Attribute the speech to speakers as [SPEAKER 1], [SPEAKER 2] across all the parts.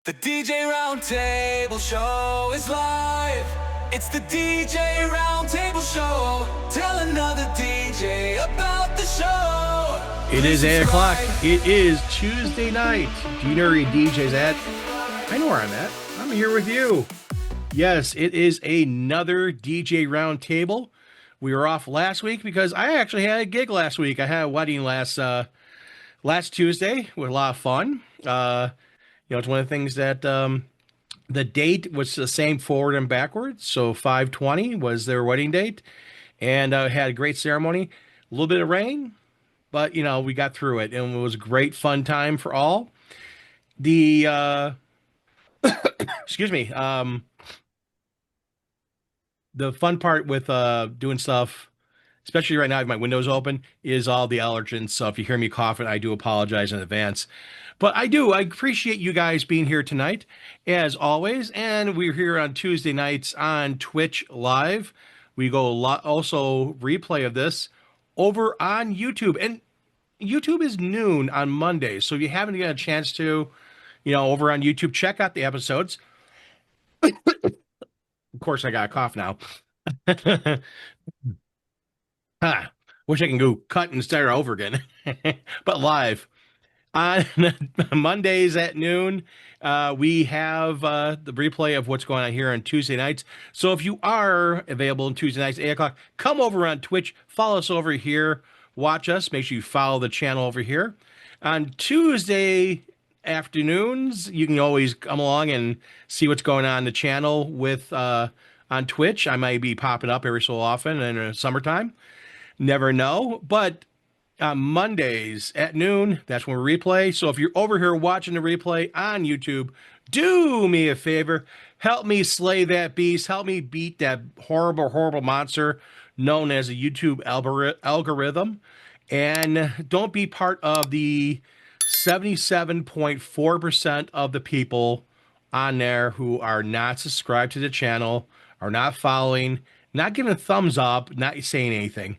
[SPEAKER 1] The DJ Roundtable show is live. It's the DJ Roundtable show. Tell another DJ about the show.
[SPEAKER 2] It is 8 o'clock. It is Tuesday night. Do you know where your DJ's at? I know where I'm at. I'm here with you. Yes, it is another DJ Roundtable. We were off last week because I actually had a gig last week. I had a wedding last Tuesday with a lot of fun. It's one of the things that the date was the same forward and backwards. So 5/20 was their wedding date, and had a great ceremony. A little bit of rain, but we got through it, and it was a great fun time for all. The excuse me. The fun part with doing stuff, especially right now, I have my windows open, is all the allergens. So if you hear me coughing, I do apologize in advance. But I appreciate you guys being here tonight, as always. And we're here on Tuesday nights on Twitch Live. We go also replay of this over on YouTube. And YouTube is noon on Mondays. So if you haven't got a chance to, over on YouTube, check out the episodes. Of course, I got a cough now. Wish I can go cut and start over again. But live. On Mondays at noon, we have the replay of what's going on here on Tuesday nights. So if you are available on Tuesday nights, 8 o'clock, come over on Twitch, follow us over here, watch us. Make sure you follow the channel over here. On Tuesday afternoons, you can always come along and see what's going on in the channel with on Twitch. I might be popping up every so often in the summertime. Never know. But on Mondays at noon, that's when we replay. So if you're over here watching the replay on YouTube, do me a favor. Help me slay that beast. Help me beat that horrible, horrible monster known as a YouTube algorithm. And don't be part of the 77.4% of the people on there who are not subscribed to the channel, are not following, not giving a thumbs up, not saying anything.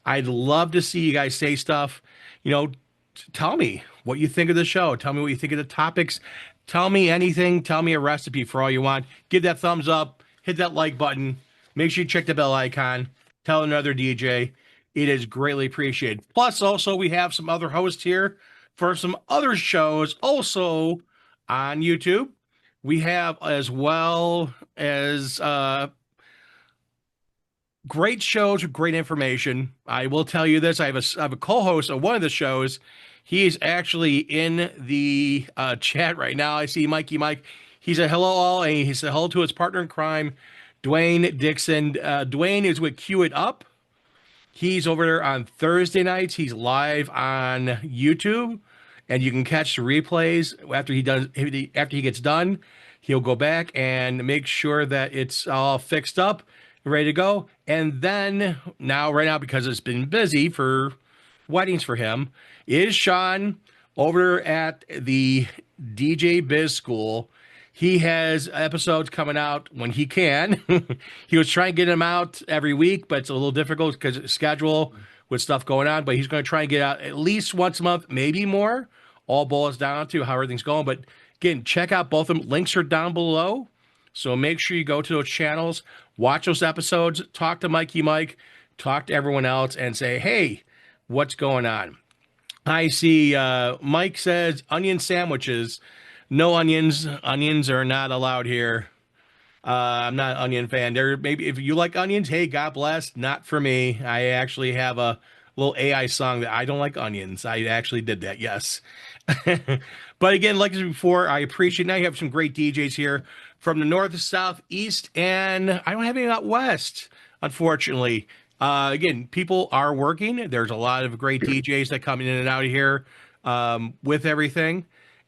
[SPEAKER 2] I'd love to see you guys say stuff. Tell me what you think of the show. Tell me what you think of the topics. Tell me anything. Tell me a recipe for all you want. Give that thumbs up. Hit that like button. Make sure you check the bell icon. Tell another DJ. It is greatly appreciated. Plus, also, we have some other hosts here for some other shows also on YouTube. We have as well as great shows with great information. I will tell you this. I have a co-host of one of the shows. He is actually in the chat right now. I see Mikey Mike. He said hello all, and he said hello to his partner in crime, Dwayne Dixon. Dwayne is with Cue It Up. He's over there on Thursday nights. He's live on YouTube, and you can catch the replays after he gets done. He'll go back and make sure that it's all fixed up, ready to go. And then right now, because it's been busy for weddings for him, is Sean over at the DJ Biz School. He has episodes coming out when he can. He was trying to get them out every week, but it's a little difficult because of schedule with stuff going on. But he's going to try and get out at least once a month, maybe more. All boils down to how everything's going. But again, check out both of them. Links are down below. So make sure you go to those channels, watch those episodes, talk to Mikey Mike, talk to everyone else, and say, hey, what's going on? I see Mike says onion sandwiches. No onions. Onions are not allowed here. I'm not an onion fan. Maybe if you like onions, hey, God bless. Not for me. I actually have a little AI song that I don't like onions. I actually did that, yes. But again, like before, I appreciate now you have some great DJs here from the north, south, east, and I don't have any out west, unfortunately. Again, people are working. There's a lot of great DJs that come in and out of here with everything.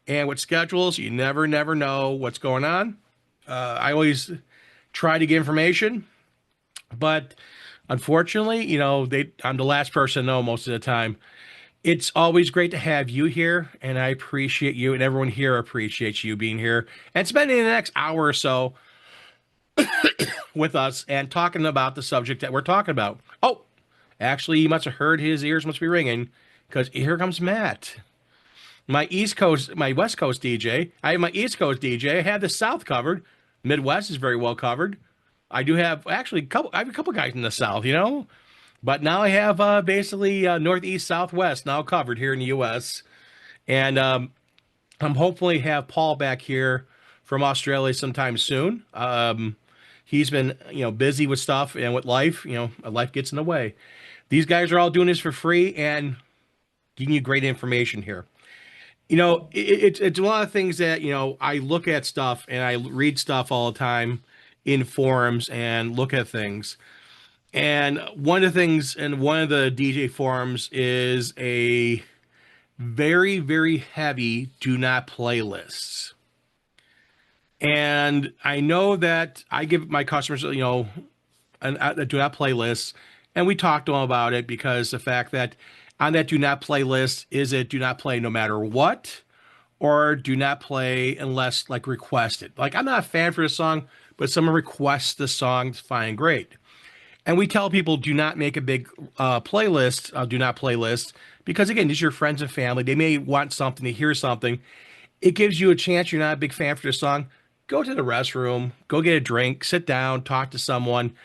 [SPEAKER 2] And with schedules, you never know what's going on. I always try to get information, but unfortunately, I'm the last person to know most of the time. It's always great to have you here, and I appreciate you, and everyone here appreciates you being here and spending the next hour or so with us and talking about the subject that we're talking about. Oh, actually, you must have heard his ears must be ringing because here comes Matt. My East Coast, my West Coast DJ. I have my East Coast DJ. I have the South covered. Midwest is very well covered. I do have actually a couple. I have a couple guys in the South, but now I have basically Northeast, Southwest now covered here in the U.S. And I'm hopefully have Paul back here from Australia sometime soon. He's been busy with stuff and with life. Life gets in the way. These guys are all doing this for free and giving you great information here. It's one of the things that I look at stuff and I read stuff all the time in forums and look at things. And one of the things in one of the DJ forums is a very, very heavy do not playlists. And I know that I give my customers, a do not playlist, and we talk to them about it because the fact that on that do not playlist, is it do not play no matter what, or do not play unless like requested? Like I'm not a fan for the song, but someone requests the song, it's fine, great. And we tell people do not make a big playlist, do not playlist, because again, these are your friends and family. They may want something to hear something. It gives you a chance. You're not a big fan for the song. Go to the restroom, go get a drink, sit down, talk to someone.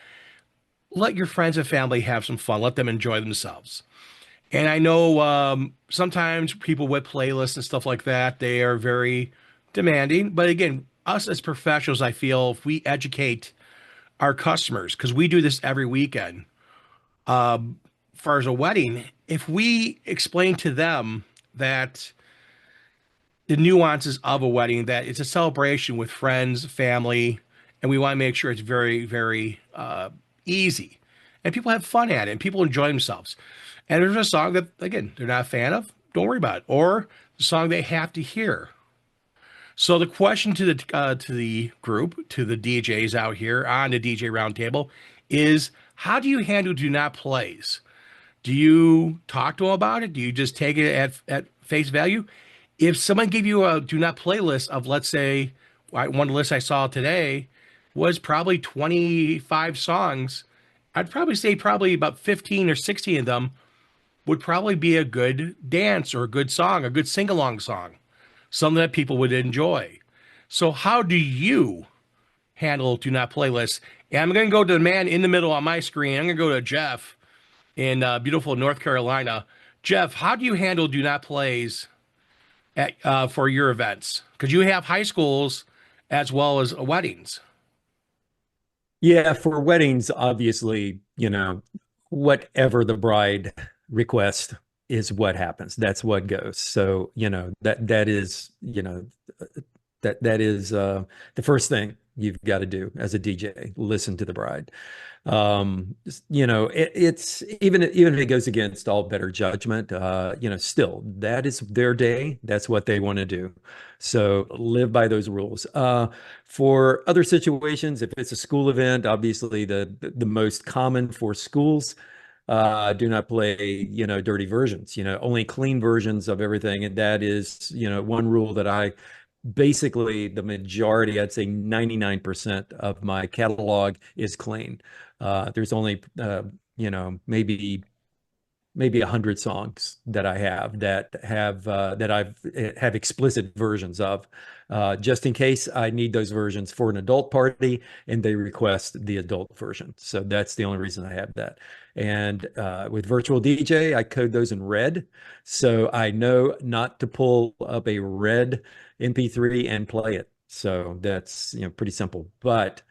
[SPEAKER 2] Let your friends and family have some fun. Let them enjoy themselves. And I know sometimes people with playlists and stuff like that, they are very demanding. But again, us as professionals, I feel if we educate our customers, because we do this every weekend, as far as a wedding, if we explain to them that the nuances of a wedding, that it's a celebration with friends, family, and we want to make sure it's very, very easy. And people have fun at it, and people enjoy themselves. And there's a song that, again, they're not a fan of, don't worry about it. Or the song they have to hear. So the question to the group, to the DJs out here on the DJ Roundtable is, how do you handle do not plays? Do you talk to them about it? Do you just take it at face value? If someone gave you a do not playlist of, let's say, one list I saw today was probably 25 songs, I'd probably say probably about 15 or 16 of them would probably be a good dance or a good song, a good sing-along song, something that people would enjoy. So how do you handle do not playlists? And I'm going to go to the man in the middle on my screen. I'm going to go to Jeff in beautiful North Carolina. Jeff, how do you handle do not plays for your events? Because you have high schools as well as weddings.
[SPEAKER 3] Yeah, for weddings, obviously, whatever the bride requests is what happens. That's what goes. So, that is, that is the first thing you've got to do as a DJ, listen to the bride. It's even if it goes against all better judgment, still that is their day. That's what they want to do. So live by those rules. For other situations, if it's a school event, obviously the most common for schools, do not play, dirty versions, only clean versions of everything. And that is, one rule that I basically the majority, I'd say 99% of my catalog is clean. There's only, maybe 100 songs that I have that I've have explicit versions of, just in case I need those versions for an adult party and they request the adult version. So that's the only reason I have that. And with Virtual DJ, I code those in red, so I know not to pull up a red MP3 and play it. So that's pretty simple. But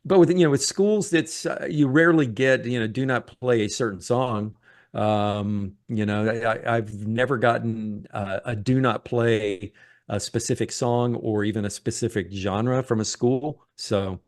[SPEAKER 3] with schools, it's you rarely get do not play a certain song. I've never gotten a do not play a specific song or even a specific genre from a school. So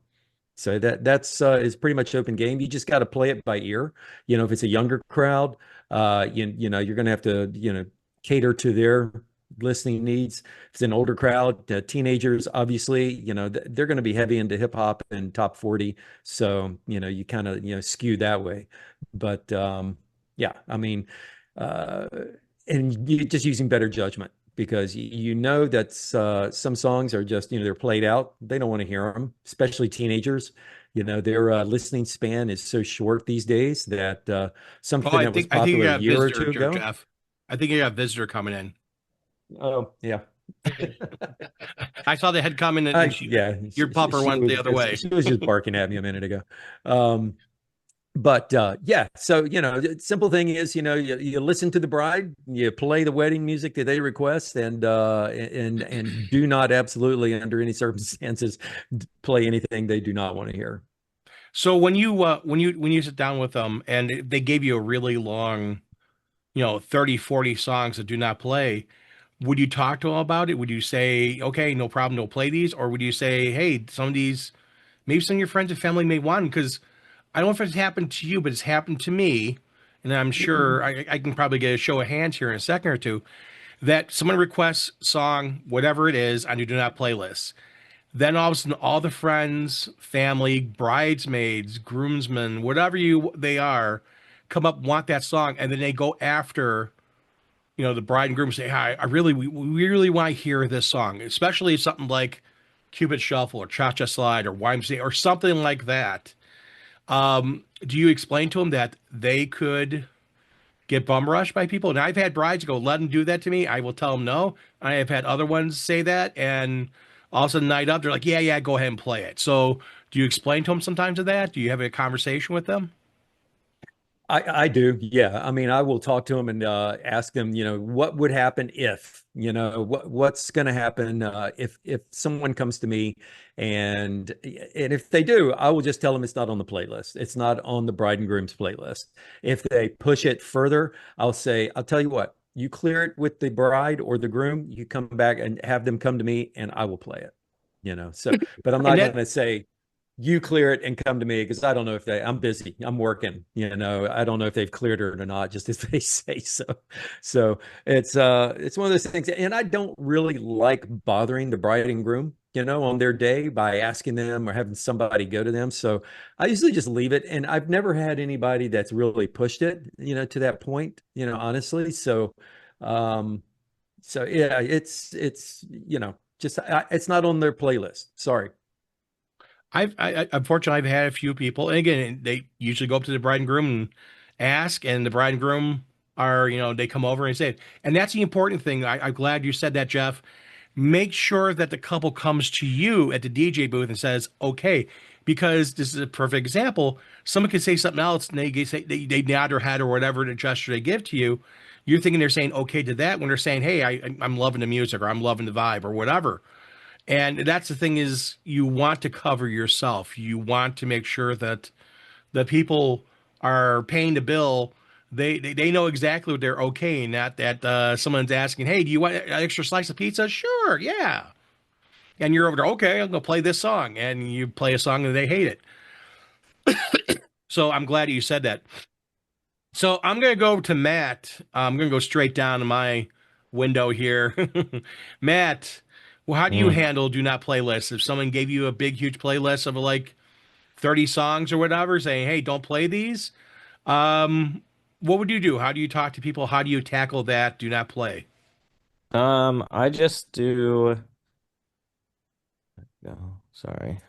[SPEAKER 3] that's is pretty much open game. You just got to play it by ear. If it's a younger crowd, you're going to have to cater to their listening needs. If it's an older crowd, teenagers, obviously, they're going to be heavy into hip hop and top 40. So, you kind of, skew that way. But yeah, I mean, and you just using better judgment, because that some songs are just, they're played out. They don't want to hear them, especially teenagers. Their listening span is so short these days that something that was
[SPEAKER 2] I think you
[SPEAKER 3] popular a
[SPEAKER 2] got a
[SPEAKER 3] year or
[SPEAKER 2] visitor,
[SPEAKER 3] two ago.
[SPEAKER 2] Jeff. I think you got a visitor coming in.
[SPEAKER 3] Oh, yeah.
[SPEAKER 2] I saw the head coming and
[SPEAKER 3] Yeah,
[SPEAKER 2] your pupper went the other way.
[SPEAKER 3] she was just barking at me a minute ago. Um, but yeah, so the simple thing is, you listen to the bride, you play the wedding music that they request, and do not absolutely under any circumstances play anything they do not want to hear.
[SPEAKER 2] So when you sit down with them and they gave you a really long, 30, 40 songs that do not play, would you talk to them about it? Would you say, okay, no problem, don't play these? Or would you say, hey, some of these, maybe some of your friends and family may want, because I don't know if it's happened to you, but it's happened to me. And I'm sure I can probably get a show of hands here in a second or two that someone requests song, whatever it is, on your do not playlist. Then all of a sudden, all the friends, family, bridesmaids, groomsmen, whatever they are, come up want that song, and then they go after the bride and groom say, "Hi, we really want to hear this song, especially something like Cupid Shuffle or Cha Cha Slide or YMCA or something like that." Do you explain to them that they could get bum rushed by people? And I've had brides go, "Let them do that to me." I will tell them no. I have had other ones say that, and all of a sudden, night up, they're like, "Yeah, yeah, go ahead and play it." So, do you explain to them sometimes of that? Do you have a conversation with them?
[SPEAKER 3] I do. Yeah. I mean, I will talk to them and ask them, what would happen if, what's going to happen if someone comes to me and if they do, I will just tell them it's not on the playlist. It's not on the bride and groom's playlist. If they push it further, I'll tell you what, you clear it with the bride or the groom, you come back and have them come to me and I will play it. So, but I'm
[SPEAKER 2] And
[SPEAKER 3] not going
[SPEAKER 2] that
[SPEAKER 3] to say, you clear it and come to me because I don't know if I'm busy. I'm working, I don't know if they've cleared it or not, just as they say so. So it's one of those things. And I don't really like bothering the bride and groom, on their day by asking them or having somebody go to them. So I usually just leave it. And I've never had anybody that's really pushed it, to that point, honestly. Um, so yeah, it's, just it's not on their playlist. Sorry.
[SPEAKER 2] Unfortunately, I've had a few people, and again, they usually go up to the bride and groom and ask, and the bride and groom are, they come over and say it. And that's the important thing. I'm glad you said that, Jeff. Make sure that the couple comes to you at the DJ booth and says, okay, because this is a perfect example. Someone could say something else and they nod their head or whatever the gesture they give to you. You're thinking they're saying okay to that when they're saying, hey, I'm loving the music or I'm loving the vibe or whatever. And that's the thing is you want to cover yourself. You want to make sure that the people are paying the bill. They know exactly what they're okay, not that someone's asking, hey, do you want an extra slice of pizza? Sure, yeah. And you're over there, okay, I'm gonna play this song. And you play a song and they hate it. So I'm glad you said that. So I'm gonna go over to Matt. I'm gonna go straight down to my window here. Matt, well, how do you
[SPEAKER 4] Mm.
[SPEAKER 2] handle do not playlists? If someone gave you a big, huge playlist of like 30 songs or whatever, saying, hey, don't play these, what would you do? How do you talk to people? How do you tackle that? Do not play.
[SPEAKER 4] I just do. No, sorry.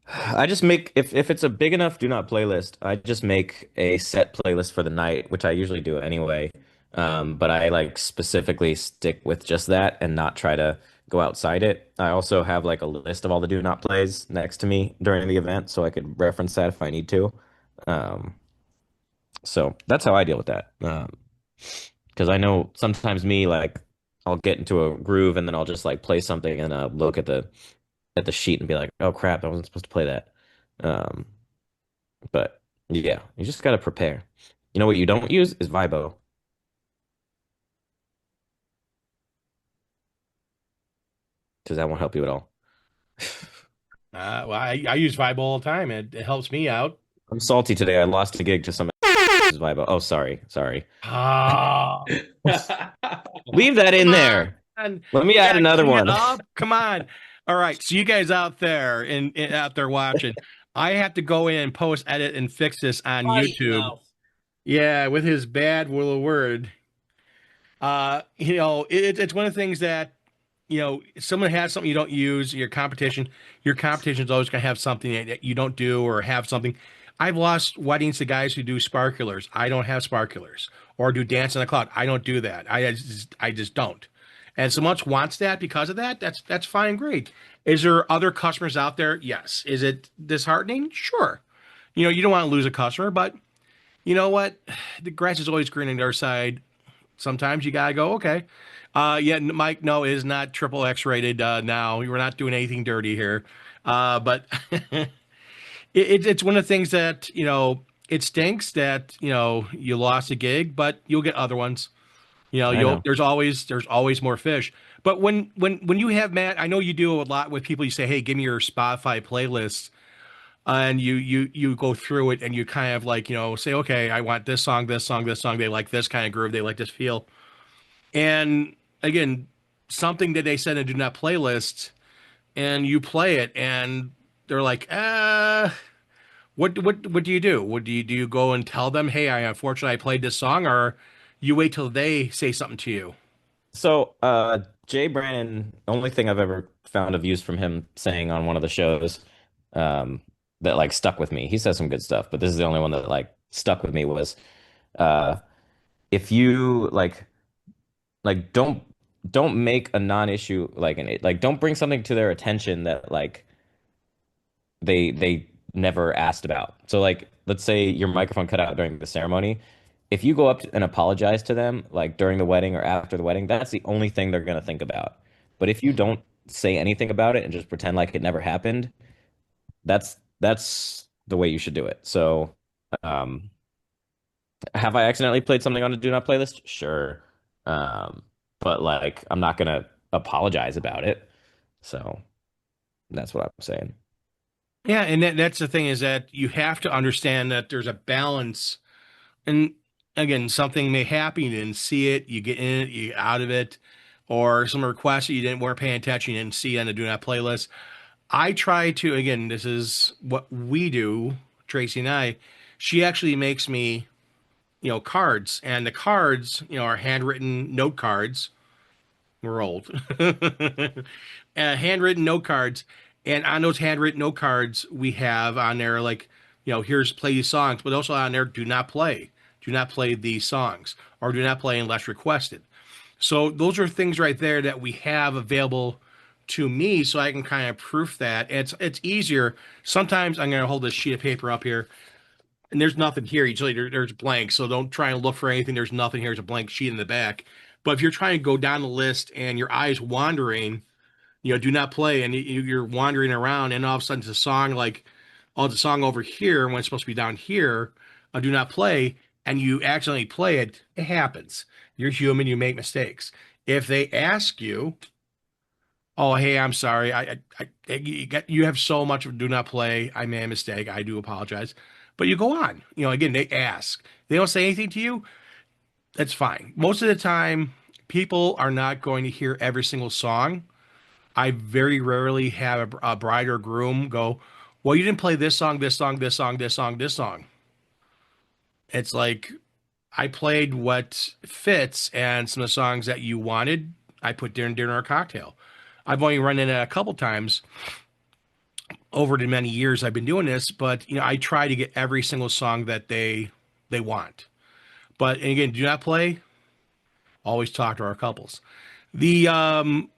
[SPEAKER 4] I just make if it's a big enough do not playlist, I just make a set playlist for the night, which I usually do anyway. But I like specifically stick with just that and not try to go outside it. I also have like a list of all the do not plays next to me during the event, so I could reference that if I need to. Um, so that's how I deal with that. Because I know sometimes me like I'll get into a groove and then I'll just like play something and look at the sheet and be like, oh crap, I wasn't supposed to play that. Um, but yeah, you just gotta prepare. You know what you don't use is Vibo because that won't help you at all.
[SPEAKER 2] Well, I use Vibe all the time. It helps me out.
[SPEAKER 4] I'm salty today. I lost a gig to some Vibo. Oh, sorry, sorry.
[SPEAKER 2] Oh,
[SPEAKER 4] Leave that in
[SPEAKER 2] come
[SPEAKER 4] there.
[SPEAKER 2] on.
[SPEAKER 4] Let me
[SPEAKER 2] You
[SPEAKER 4] add
[SPEAKER 2] gotta
[SPEAKER 4] another
[SPEAKER 2] clean it
[SPEAKER 4] one.
[SPEAKER 2] up. Come on. All right. So you guys out there and out there watching, I have to go in and post, edit, and fix this on YouTube. Yeah, with his bad will of word. It's one of the things that, someone has something you don't use, your competition is always going to have something that you don't do or have something. I've lost weddings to guys who do sparklers. I don't have sparklers, or do dance in the cloud. I don't do that. I just don't. And so much wants that because of that. That's fine, great. Is there other customers out there? Yes. Is it disheartening? Sure. You don't want to lose a customer, but you know what? The grass is always green on the other side. Sometimes you gotta go, okay. Yeah, Mike, no, it is not triple X rated. Now we're not doing anything dirty here. But it's one of the things that, it stinks that, you lost a gig, but you'll get other ones.
[SPEAKER 4] I know.
[SPEAKER 2] There's always more fish. But when you have, Matt, I know you do a lot with people. You say, hey, give me your Spotify playlist, and you go through it and you kind of like, say, okay, I want this song, this song, this song. They like this kind of groove. They like this feel. And again, something that they said in do not playlist, and you play it, and they're like, what do you do? Do you go and tell them, hey, unfortunately I played this song, or you wait till they say something to you?
[SPEAKER 4] So, Jay Brannon, only thing I've ever found of use from him saying on one of the shows, that like stuck with me. He says some good stuff, but this is the only one that like stuck with me was, uh, if you like don't make a non-issue like like don't bring something to their attention that like they never asked about. So like let's say your microphone cut out during the ceremony. If you go up and apologize to them like during the wedding or after the wedding, that's the only thing they're going to think about. But if you don't say anything about it and just pretend like it never happened, that's the way you should do it. So, um have I accidentally played something on a do not playlist? Sure. Um but like I'm not going to apologize about it. So, that's what I'm saying.
[SPEAKER 2] Yeah, and that's the thing, is that you have to understand that there's a balance. And again, something may happen, you didn't see it, you get in it, you get out of it, or some requests that weren't paying attention, you didn't see on the do not playlist. I try to, again, this is what we do, Tracy and I. She actually makes me, cards, and the cards, are handwritten note cards. We're old. Handwritten note cards. And on those handwritten note cards, we have on there, like, here's play these songs, but also on there, do not play. Do not play these songs, or do not play unless requested. So those are things right there that we have available to me, so I can kind of proof that. It's easier. Sometimes I'm going to hold this sheet of paper up here, and there's nothing here. Usually there's blank, so don't try and look for anything. There's nothing here. There's a blank sheet in the back. But if you're trying to go down the list and your eyes wandering, do not play, and you're wandering around, and all of a sudden it's a song like, oh, it's a song over here when it's supposed to be down here, do not play, and you accidentally play it. It happens. You're human. You make mistakes. If they ask you, oh, hey, I'm sorry. You have so much of do not play. I made a mistake. I do apologize. But you go on. Again, they ask. They don't say anything to you. That's fine. Most of the time, people are not going to hear every single song. I very rarely have a bride or groom go, well, you didn't play this song, this song, this song, this song, this song. It's like, I played what fits, and some of the songs that you wanted, I put during our cocktail. I've only run into it a couple times over the many years I've been doing this, but I try to get every single song that they want. But and again, do not play. Always talk to our couples. The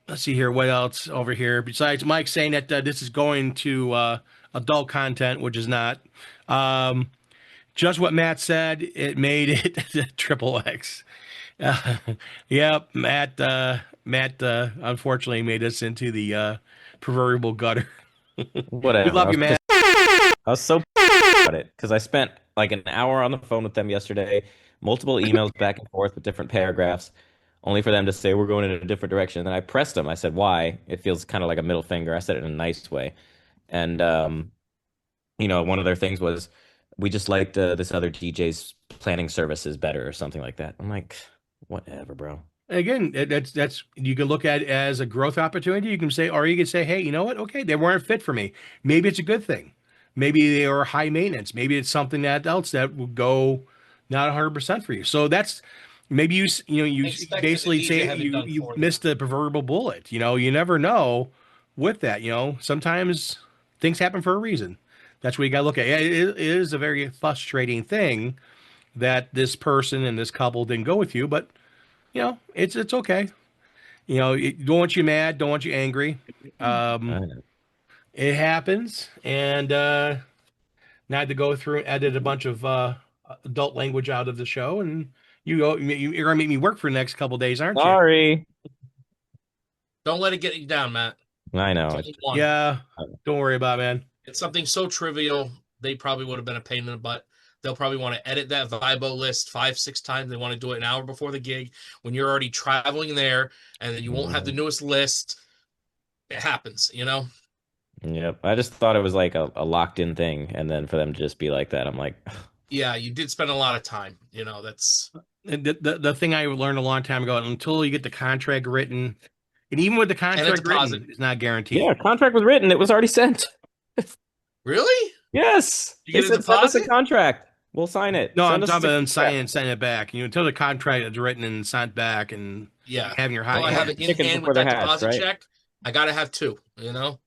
[SPEAKER 2] let's see here, what else over here besides Mike saying that this is going to adult content, which is not. Just what Matt said, it made it triple X. Yep, Matt unfortunately made us into the proverbial gutter. We
[SPEAKER 4] Whatever.
[SPEAKER 2] love you, Matt.
[SPEAKER 4] I was so about it because I spent like an hour on the phone with them yesterday, multiple emails back and forth with different paragraphs, only for them to say we're going in a different direction. And then I pressed them. I said, "Why?" It feels kind of like a middle finger. I said it in a nice way, and one of their things was we just liked this other DJ's planning services better or something like that. I'm like, whatever, bro.
[SPEAKER 2] Again, that's you can look at it as a growth opportunity. You can say, or you can say, hey, you know what? Okay, they weren't fit for me. Maybe it's a good thing. Maybe they are high maintenance. Maybe it's something else that will go not 100% for you. So that's maybe you
[SPEAKER 5] Expect
[SPEAKER 2] basically
[SPEAKER 5] the DJ
[SPEAKER 2] say
[SPEAKER 5] have it
[SPEAKER 2] you
[SPEAKER 5] done
[SPEAKER 2] you
[SPEAKER 5] for them.
[SPEAKER 2] missed the proverbial bullet. You never know with that. Sometimes things happen for a reason. That's what you got to look at. It is a very frustrating thing that this person and this couple didn't go with you, but it's okay. Don't want you mad, don't want you angry.
[SPEAKER 4] I
[SPEAKER 2] Um,
[SPEAKER 4] know.
[SPEAKER 2] it happens, and now I had to go through and edit a bunch of adult language out of the show, and you're gonna make me work for the next couple days, aren't you?
[SPEAKER 4] Sorry.
[SPEAKER 5] Don't let it get you down, Matt.
[SPEAKER 4] I
[SPEAKER 5] It's
[SPEAKER 4] know.
[SPEAKER 5] only one.
[SPEAKER 2] Yeah, don't worry about it, man.
[SPEAKER 5] It's something so trivial. They probably would have been a pain in the butt. They'll probably want to edit that Vibo list 5, 6 times. They want to do it an hour before the gig when you're already traveling there, and then you won't have the newest list. It happens, you know?
[SPEAKER 4] Yep. I just thought it was like a locked in thing. And then for them to just be like that, I'm like,
[SPEAKER 5] Yeah, you did spend a lot of time. That's
[SPEAKER 2] The thing I learned a long time ago, until you get the contract written, and even with the
[SPEAKER 5] and a
[SPEAKER 2] contract
[SPEAKER 5] deposit.
[SPEAKER 2] written, it's not guaranteed.
[SPEAKER 4] yeah, contract was written. It was already sent.
[SPEAKER 5] Really?
[SPEAKER 4] Yes.
[SPEAKER 5] You
[SPEAKER 4] They
[SPEAKER 5] get a
[SPEAKER 4] said, send us a
[SPEAKER 5] deposit?
[SPEAKER 4] contract. We'll sign it.
[SPEAKER 2] No, I'm
[SPEAKER 4] Send us
[SPEAKER 2] talking
[SPEAKER 4] a
[SPEAKER 2] about
[SPEAKER 4] contract.
[SPEAKER 2] signing it back. Until the contract is written and sent back, and
[SPEAKER 5] Yeah.
[SPEAKER 2] having your
[SPEAKER 5] Well, I
[SPEAKER 2] high
[SPEAKER 5] have
[SPEAKER 2] hand.
[SPEAKER 5] it in
[SPEAKER 4] Chickens
[SPEAKER 5] hand
[SPEAKER 4] before
[SPEAKER 5] with
[SPEAKER 4] they're
[SPEAKER 5] that
[SPEAKER 4] hatched,
[SPEAKER 5] deposit
[SPEAKER 4] right?
[SPEAKER 5] check. I gotta have two, you know?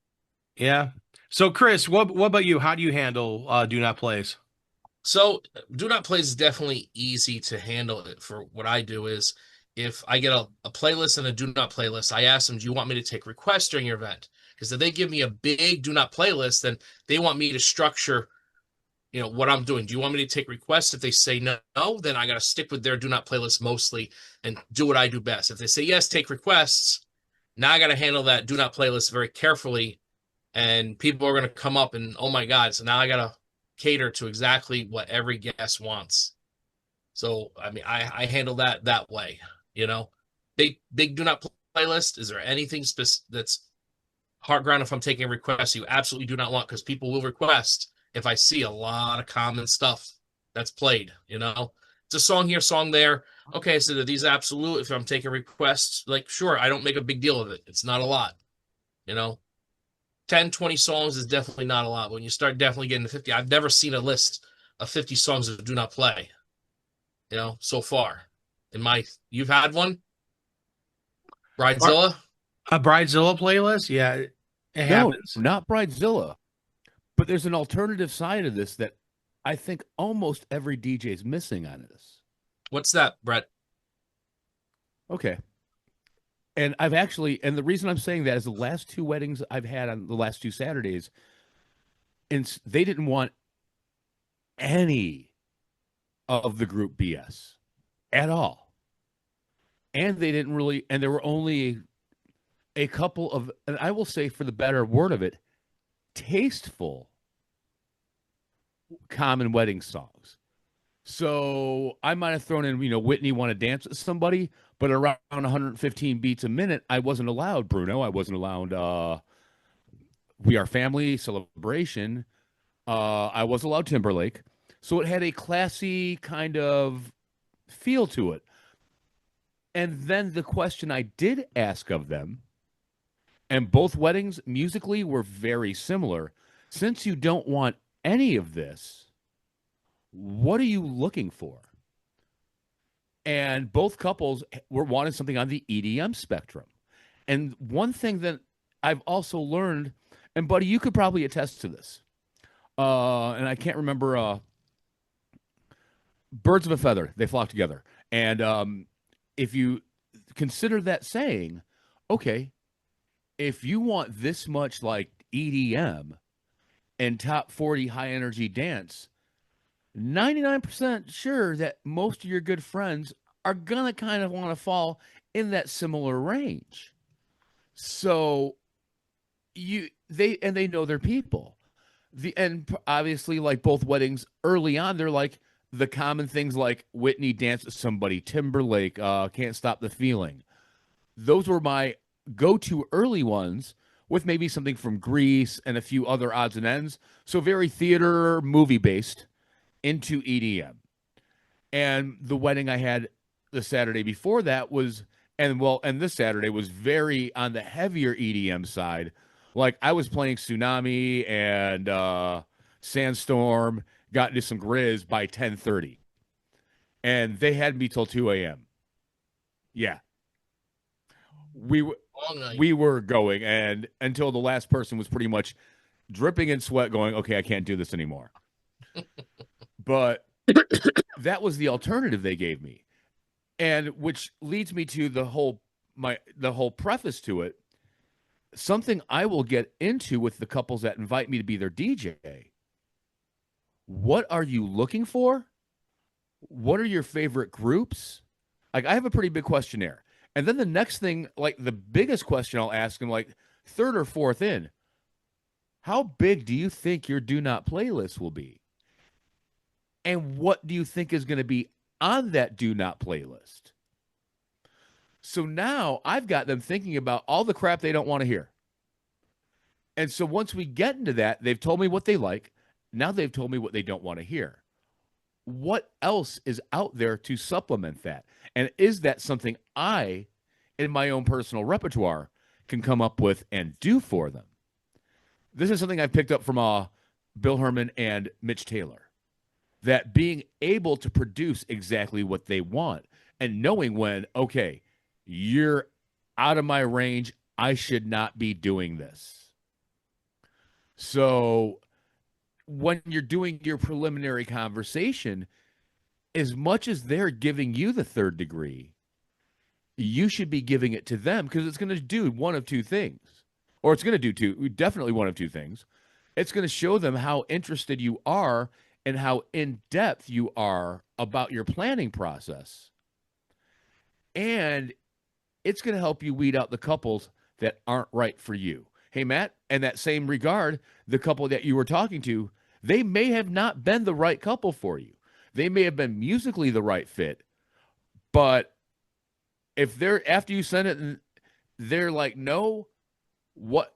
[SPEAKER 2] Yeah. So, Chris, what about you? How do you handle do not plays?
[SPEAKER 5] So do not plays is definitely easy to handle. It for what I do is if I get a playlist and a do not playlist, I ask them, do you want me to take requests during your event? Because if they give me a big do not playlist, then they want me to structure, what I'm doing. Do you want me to take requests? If they say no, then I got to stick with their do not playlist mostly and do what I do best. If they say yes, take requests, now I got to handle that do not playlist very carefully. And people are going to come up and, oh my God. So now I got to cater to exactly what every guest wants. So, I mean, I handle that way, you know. Big do not playlist. Is there anything that's hard ground if I'm taking requests you absolutely do not want? Because people will request if I see a lot of common stuff that's played, you know. It's a song here, song there. Okay, so are these absolute? If I'm taking requests, like, sure, I don't make a big deal of it. It's not a lot, you know. 10, 20 songs is definitely not a lot. When you start definitely getting to 50, I've never seen a list of 50 songs that do not play, so far. You've had one? Bridezilla?
[SPEAKER 2] A Bridezilla playlist? Yeah, it
[SPEAKER 6] No,
[SPEAKER 2] happens.
[SPEAKER 6] not Bridezilla. But there's an alternative side of this that I think almost every DJ is missing on this.
[SPEAKER 5] What's that, Brett?
[SPEAKER 6] Okay. And and the reason I'm saying that is the last two weddings I've had on the last two Saturdays, and they didn't want any of the group BS at all. And they didn't really, and there were only a couple of, and I will say for the better word of it, tasteful common wedding songs. So I might have thrown in, Whitney Want to Dance with Somebody, but around 115 beats a minute, I wasn't allowed Bruno. I wasn't allowed We Are Family, Celebration. I was allowed Timberlake. So it had a classy kind of feel to it. And then the question I did ask of them, and both weddings musically were very similar. Since you don't want any of this, what are you looking for? And both couples were wanting something on the EDM spectrum. And one thing that I've also learned, and buddy, you could probably attest to this. And I can't remember birds of a feather, they flock together. And if you consider that saying, okay, if you want this much like EDM and top 40 high energy dance, 99% sure that most of your good friends are going to kind of want to fall in that similar range. So they know their people. And obviously, like both weddings early on, they're like the common things like Whitney Dance with Somebody, Timberlake, Can't Stop the Feeling. Those were my go-to early ones, with maybe something from Grease and a few other odds and ends. So very theater, movie-based into EDM. And the wedding I had the Saturday before that and this Saturday was very on the heavier EDM side. Like I was playing Tsunami and Sandstorm, got into some Grizz by 10:30. And they had me till 2 a.m. Yeah. We
[SPEAKER 5] Long night.
[SPEAKER 6] we were going, and until the last person was pretty much dripping in sweat, going, okay, I can't do this anymore. But that was the alternative they gave me. And which leads me to the whole preface to it. Something I will get into with the couples that invite me to be their DJ. What are you looking for? What are your favorite groups? Like, I have a pretty big questionnaire. And then the next thing, like the biggest question I'll ask them, like third or fourth in, how big do you think your do not playlist will be? And what do you think is going to be on that do not playlist? So now I've got them thinking about all the crap they don't want to hear. And so once we get into that, they've told me what they like. Now they've told me what they don't want to hear. What else is out there to supplement that? And is that something I, in my own personal repertoire, can come up with and do for them? This is something I've picked up from Bill Herman and Mitch Taylor. That being able to produce exactly what they want and knowing when, okay, you're out of my range, I should not be doing this. So when you're doing your preliminary conversation, as much as they're giving you the third degree, you should be giving it to them, because it's going to do one of two things. Or it's going to do definitely one of two things. It's going to show them how interested you are and how in-depth you are about your planning process. And it's going to help you weed out the couples that aren't right for you. Hey, Matt, in that same regard, the couple that you were talking to, they may have not been the right couple for you. They may have been musically the right fit, but if they're, after you send it and they're like, no, what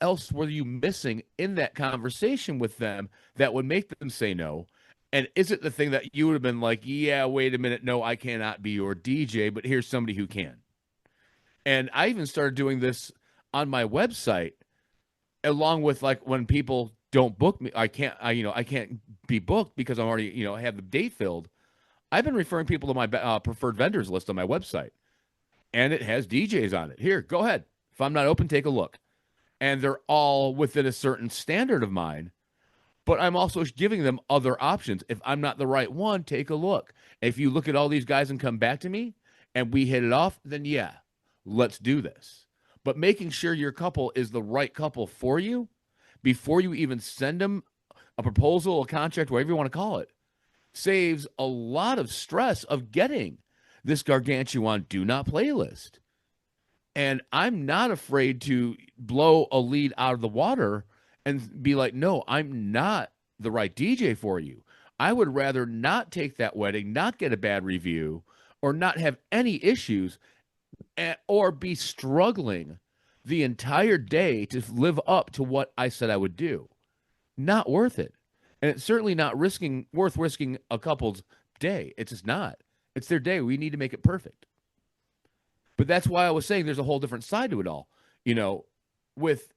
[SPEAKER 6] else were you missing in that conversation with them that would make them say no? And is it the thing that you would have been like, yeah, wait a minute, no, I cannot be your DJ, but here's somebody who can. And I even started doing this on my website, along with like when people don't book me, I can't be booked because I'm already, I have the date filled. I've been referring people to my preferred vendors list on my website, and it has DJs on it. Here, go ahead. If I'm not open, take a look. And they're all within a certain standard of mine, but I'm also giving them other options. If I'm not the right one, take a look. If you look at all these guys and come back to me and we hit it off, then yeah, let's do this. But making sure your couple is the right couple for you before you even send them a proposal, a contract, whatever you want to call it, saves a lot of stress of getting this gargantuan do not playlist. And I'm not afraid to blow a lead out of the water and be like, no, I'm not the right DJ for you. I would rather not take that wedding, not get a bad review, or not have any issues, or be struggling the entire day to live up to what I said I would do. Not worth it. And it's certainly not worth risking a couple's day. It's just not. It's their day. We need to make it perfect. But that's why I was saying there's a whole different side to it all, with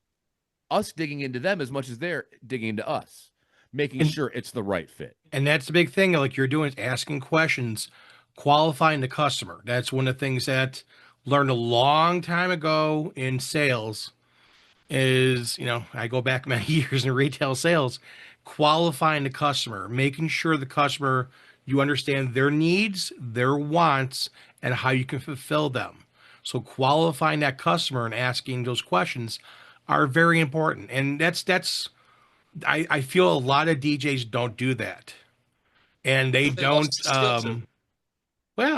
[SPEAKER 6] us digging into them as much as they're digging into us, making sure it's the right fit.
[SPEAKER 2] And that's the big thing, like you're doing, is asking questions, qualifying the customer. That's one of the things that learned a long time ago in sales is, I go back many years in retail sales, qualifying the customer, making sure the customer, you understand their needs, their wants, and how you can fulfill them. So qualifying that customer and asking those questions are very important. And I feel a lot of DJs don't do that. And they don't,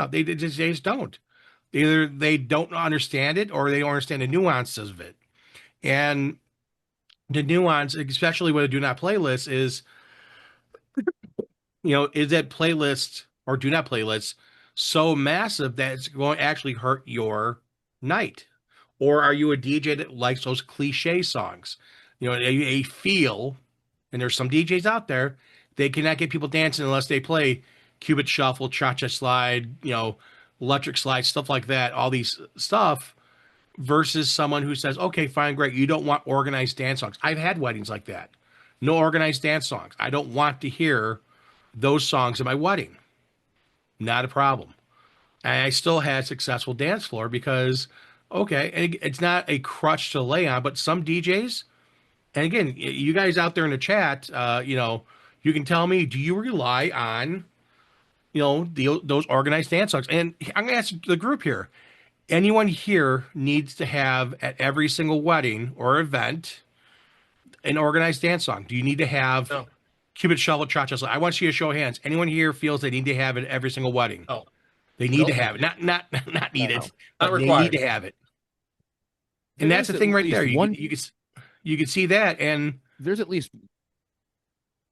[SPEAKER 2] they just don't. Either they don't understand it or they don't understand the nuances of it. And the nuance, especially with a do not playlist, is, is that playlist or do not playlist so massive that it's going to actually hurt your night? Or are you a DJ that likes those cliche songs? A feel, and there's some DJs out there, they cannot get people dancing unless they play Cupid Shuffle, Cha-Cha Slide, Electric Slide, stuff like that, all these stuff, versus someone who says, okay, fine, great, you don't want organized dance songs. I've had weddings like that. No organized dance songs. I don't want to hear those songs at my wedding. Not a problem. And I still had a successful dance floor because, okay, and it's not a crutch to lay on, but some DJs, And again, you guys out there in the chat, you can tell me, do you rely on, those organized dance songs? And I'm going to ask the group here. Anyone here needs to have at every single wedding or event an organized dance song? Do you need to have
[SPEAKER 5] No,
[SPEAKER 2] Cupid Shuffle Cha Cha Slide? I want to see a show of hands. Anyone here feels they need to have it at every single wedding?
[SPEAKER 5] no,
[SPEAKER 2] They need to
[SPEAKER 5] nope,
[SPEAKER 2] have it. Not not need
[SPEAKER 4] No.
[SPEAKER 2] it,
[SPEAKER 5] not
[SPEAKER 2] but they need
[SPEAKER 5] required.
[SPEAKER 2] to have it. And that's the
[SPEAKER 6] There's
[SPEAKER 2] thing
[SPEAKER 6] at
[SPEAKER 2] right
[SPEAKER 6] least
[SPEAKER 2] there.
[SPEAKER 6] one.
[SPEAKER 2] You can see that, and
[SPEAKER 6] There's at least,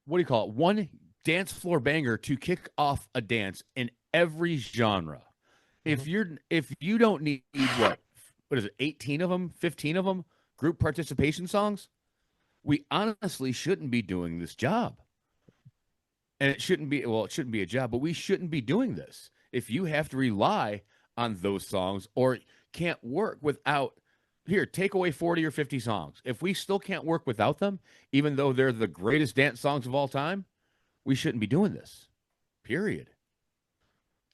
[SPEAKER 6] what do you call it? One dance floor banger to kick off a dance in every genre. If you don't need what is it, 18 of them, 15 of them, group participation songs, we honestly shouldn't be doing this job. And it shouldn't be, well, it shouldn't be a job, but we shouldn't be doing this. If you have to rely on those songs or can't work without, here, take away 40 or 50 songs. If we still can't work without them, even though they're the greatest dance songs of all time, we shouldn't be doing this, period.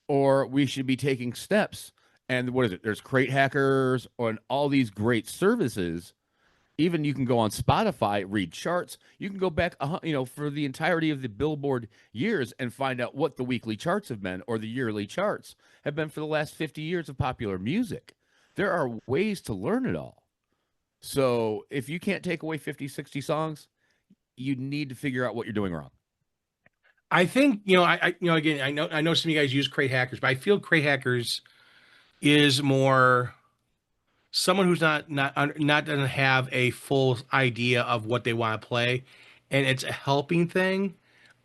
[SPEAKER 6] Or we should be taking steps. And what is it? There's crate hackers and all these great services. Even you can go on Spotify, read charts. You can go back, for the entirety of the Billboard years and find out what the weekly charts have been or the yearly charts have been for the last 50 years of popular music. There are ways to learn it all. So if you can't take away 50, 60 songs, you need to figure out what you're doing wrong.
[SPEAKER 2] I think again, I know some of you guys use crate hackers, but I feel crate hackers is more someone who's not doesn't have a full idea of what they want to play, and it's a helping thing.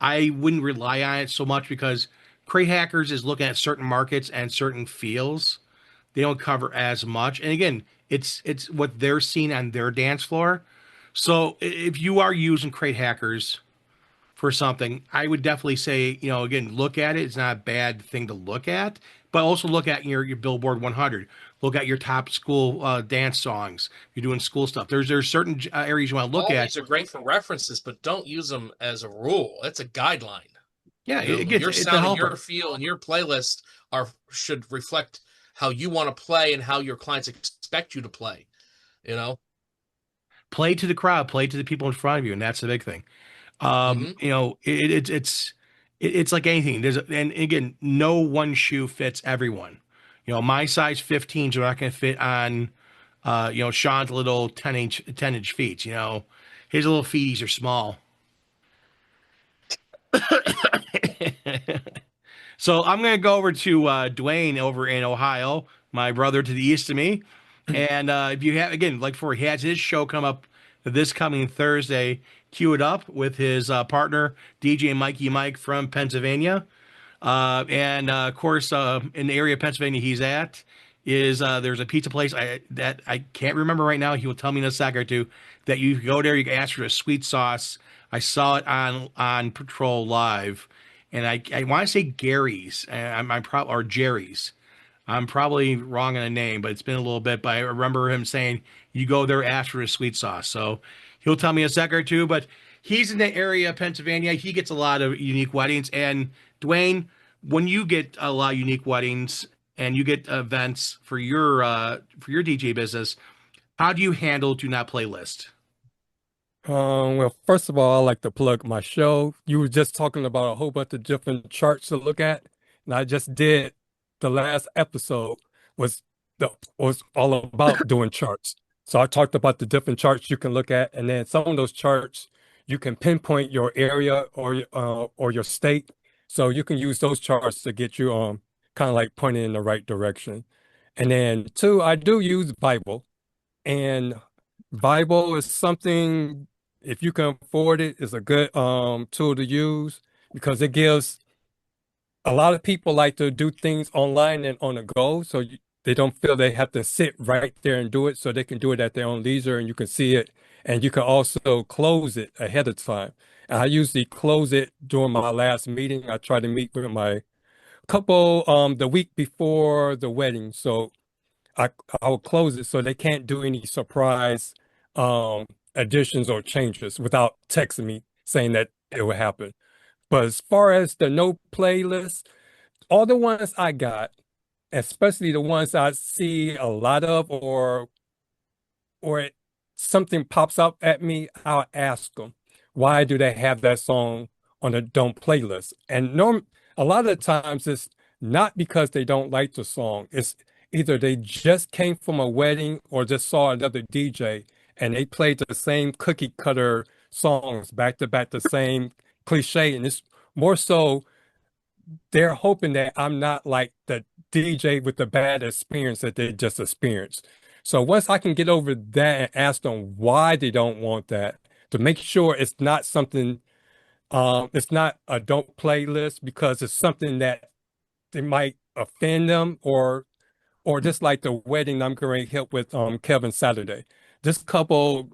[SPEAKER 2] I wouldn't rely on it so much because crate hackers is looking at certain markets and certain fields. They don't cover as much, and again, it's what they're seeing on their dance floor. So if you are using crate hackers for something, I would definitely say, again, look at it. It's not a bad thing to look at, but also look at your Billboard 100. Look at your top school dance songs. You're doing school stuff. There's certain areas you want to look
[SPEAKER 5] All
[SPEAKER 2] at.
[SPEAKER 5] these are great for references, but don't use them as a rule. It's a guideline.
[SPEAKER 2] Yeah,
[SPEAKER 5] Your
[SPEAKER 2] it's a
[SPEAKER 5] sound and
[SPEAKER 2] helper.
[SPEAKER 5] your feel and your playlist should reflect how you want to play and how your clients expect you to play.
[SPEAKER 2] Play to the crowd, play to the people in front of you, and that's the big thing.
[SPEAKER 5] Mhm.
[SPEAKER 2] It's like anything. And again, no one shoe fits everyone. My size 15s are not going to fit on, Sean's little 10-inch feet. His little feeties are small. So I'm going to go over to Dwayne over in Ohio, my brother to the east of me. And if you have, again, like before, he has his show come up this coming Thursday. Cue it up with his partner, DJ Mikey Mike from Pennsylvania. And of course, in the area of Pennsylvania he's at is there's a pizza place that I can't remember right now. He will tell me in a second or two that you go there, you can ask for a sweet sauce. I saw it on Patrol Live, and I want to say Gary's. I'm probably or Jerry's. I'm probably wrong on the name, but it's been a little bit. But I remember him saying you go there, ask for a sweet sauce. So he'll tell me a second or two. But he's in the area of Pennsylvania. He gets a lot of unique weddings. And Dwayne, when you get a lot of unique weddings and you get events for your DJ business, how do you handle do not play list?
[SPEAKER 7] Well, first of all, I like to plug my show. You were just talking about a whole bunch of different charts to look at, and I just did the last episode was was all about doing charts. So I talked about the different charts you can look at, and then some of those charts you can pinpoint your area or your state. So you can use those charts to get you kind of like pointed in the right direction. And then two, I do use Bible, and Bible is something, if you can afford it, is a good tool to use because it gives a lot of people like to do things online and on the go, so they don't feel they have to sit right there and do it, so they can do it at their own leisure, and you can see it, and you can also close it ahead of time. And I usually close it during my last meeting. I try to meet with my couple the week before the wedding, so I will close it so they can't do any surprise additions or changes without texting me saying that it will happen. But as far as the no playlist, all the ones I got, especially the ones I see a lot of or something pops up at me, I'll ask them, why do they have that song on the don't playlist? And a lot of the times it's not because they don't like the song. It's either they just came from a wedding or just saw another DJ and they played the same cookie cutter songs back to back, the same cliche. And it's more so they're hoping that I'm not like the DJ with the bad experience that they just experienced. So once I can get over that and ask them why they don't want that, to make sure it's not something, it's not a don't playlist because it's something that they might offend them, or just like the wedding I'm going to help with Kevin Saturday. This couple,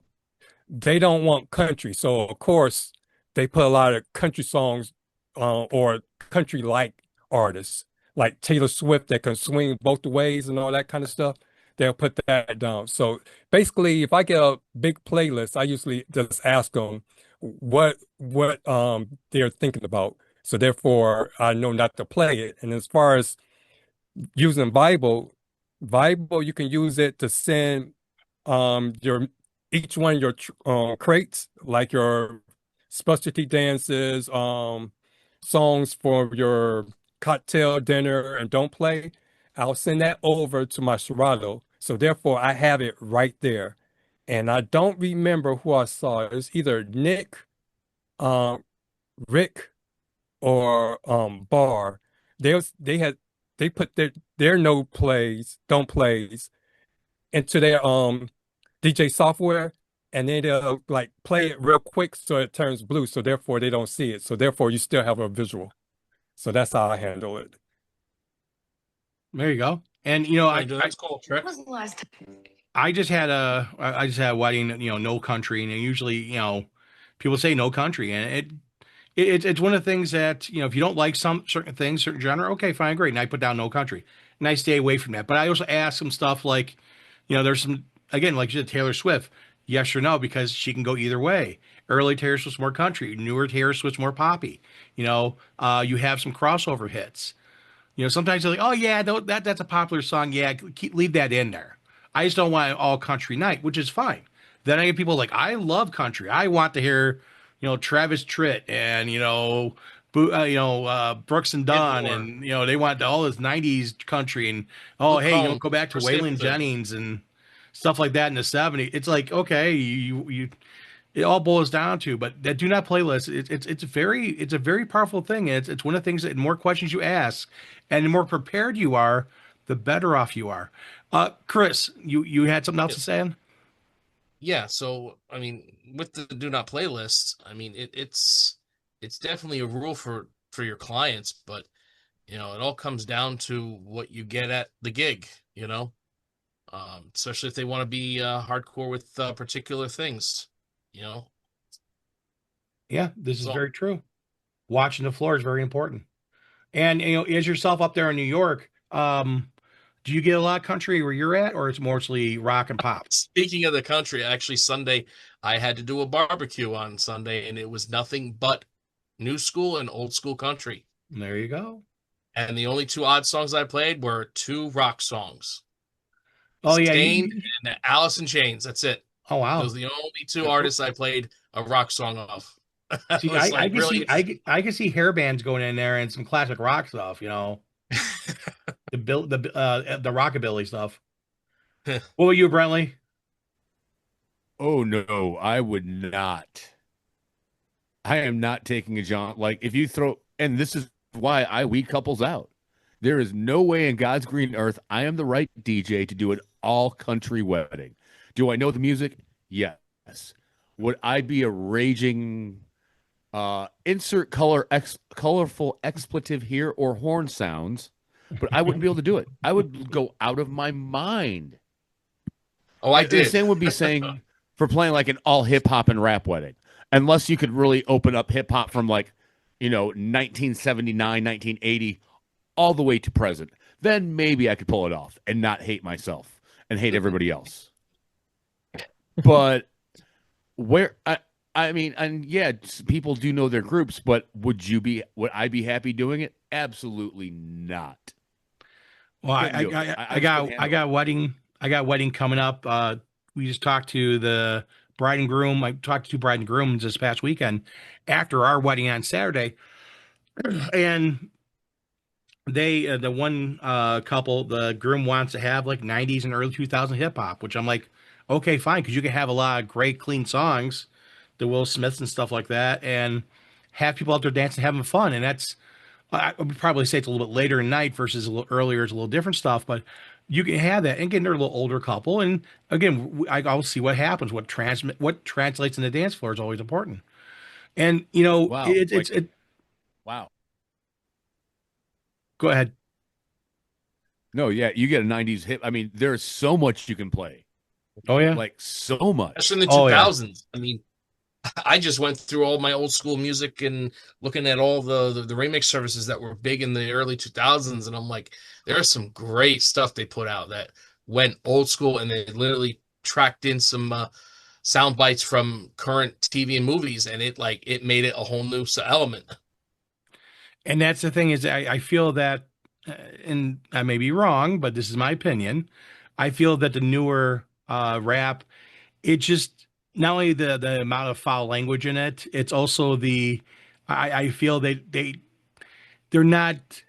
[SPEAKER 7] they don't want country. So of course they put a lot of country songs or country like artists like Taylor Swift that can swing both ways and all that kind of stuff. They'll put that down. So basically, if I get a big playlist, I usually just ask them what they're thinking about. So therefore, I know not to play it. And as far as using Bible, you can use it to send your each one of your crates, like your specialty dances, songs for your cocktail dinner and don't play. I'll send that over to my Serato. So therefore I have it right there. And I don't remember who I saw. It was either Nick, um, Rick, or Bar. They put their no plays, don't plays into their DJ software, and then they'll like play it real quick so it turns blue. So therefore they don't see it. So therefore you still have a visual. So that's how I handle it.
[SPEAKER 2] There you go. And you know,
[SPEAKER 5] That's cool trick.
[SPEAKER 2] I just had a wedding, you know, no country, and usually, you know, people say no country, and it's one of the things that, you know, if you don't like some certain things, certain genre, okay, fine, great, and I put down no country, and I stay away from that. But I also ask some stuff like, you know, there's some, again, like you said, Taylor Swift, yes or no, because she can go either way. Early Taylor Swift's more country, newer Taylor Swift's more poppy. You know, you have some crossover hits. You know, sometimes they're like, oh yeah, that's a popular song. Yeah, leave that in there. I just don't want an all country night, which is fine. Then I get people like, I love country. I want to hear, you know, Travis Tritt and Brooks and Dunn,
[SPEAKER 5] more.
[SPEAKER 2] and you know they want all this '90s country, and oh
[SPEAKER 5] Luke
[SPEAKER 2] hey, you know,
[SPEAKER 5] Combs,
[SPEAKER 2] go back to
[SPEAKER 5] Chris
[SPEAKER 2] Waylon
[SPEAKER 5] Stapleton.
[SPEAKER 2] Jennings and stuff like that in the '70s. It's like, okay, you it all boils down to, but that do not playlist, it's a very powerful thing. It's one of the things that the more questions you ask and the more prepared you are, the better off you are. Chris, you had something else to say?
[SPEAKER 5] Yeah, so I mean, with the do not playlist, I mean it's definitely a rule for your clients, but you know, it all comes down to what you get at the gig, you know, especially if they want to be hardcore with particular things, you know.
[SPEAKER 2] Yeah, this is
[SPEAKER 5] So
[SPEAKER 2] very true. Watching the floor is very important. And you know, as yourself up there in New York, do you get a lot of country where you're at, or it's mostly rock and pop?
[SPEAKER 5] speaking of the country, actually Sunday I had to do a barbecue on Sunday, and it was nothing but new school and old school country.
[SPEAKER 2] There you go.
[SPEAKER 5] And the only two odd songs I played were two rock songs.
[SPEAKER 2] Oh yeah,
[SPEAKER 5] Stained and Alice in Chains. That's it.
[SPEAKER 2] oh wow.
[SPEAKER 5] Those are the only two artists I played a rock song of. I
[SPEAKER 2] See,
[SPEAKER 5] was
[SPEAKER 2] I
[SPEAKER 5] like,
[SPEAKER 2] can
[SPEAKER 5] really?
[SPEAKER 2] I can see hair bands going in there and some classic rock stuff, you know, the rockabilly stuff. What about you, Brentley?
[SPEAKER 6] Oh no, I would not. I am not taking a John. Like if you throw, and this is why I weed couples out. There is no way in God's green earth I am the right DJ to do an all country wedding. Do I know the music? Yes. Would I be a raging insert colorful expletive here or horn sounds? But I wouldn't be able to do it. I would go out of my mind.
[SPEAKER 5] Oh, I
[SPEAKER 6] The
[SPEAKER 5] did.
[SPEAKER 6] same would be saying for playing like an all hip hop and rap wedding, unless you could really open up hip hop from like, 1979, 1980, all the way to present. Then maybe I could pull it off and not hate myself and hate everybody else. But I mean, and yeah, people do know their groups, but would I be happy doing it? Absolutely not.
[SPEAKER 2] Well,
[SPEAKER 6] Couldn't do it.
[SPEAKER 2] I got wedding coming up we just talked to the bride and groom. I talked to two bride and grooms this past weekend after our wedding on Saturday, and they the one couple, the groom wants to have like 90s and early 2000 hip hop, which I'm like, okay, fine, because you can have a lot of great clean songs, the Will Smiths and stuff like that, and have people out there dancing, having fun, and that's I would probably say it's a little bit later in night versus a little earlier. It's a little different stuff, but you can have that. And again, they're a little older couple, and again, I'll see what happens. What translates in the dance floor is always important. And you know,
[SPEAKER 6] Wow.
[SPEAKER 2] it's
[SPEAKER 6] Wow.
[SPEAKER 2] Go ahead.
[SPEAKER 6] No, yeah, you get a 90s hip. I mean, there's so much you can play.
[SPEAKER 2] Oh yeah.
[SPEAKER 6] Like so much.
[SPEAKER 5] Especially in the
[SPEAKER 2] Oh, yeah.
[SPEAKER 5] 2000s. I mean, I just went through all my old school music and looking at all the remix services that were big in the early 2000s, and I'm like, there's some great stuff they put out that went old school, and they literally tracked in some sound bites from current TV and movies, and it made it a whole new element.
[SPEAKER 2] And that's the thing is I feel that, and I may be wrong, but this is my opinion. I feel that the newer rap, it just not only the amount of foul language in it, it's also I feel they're not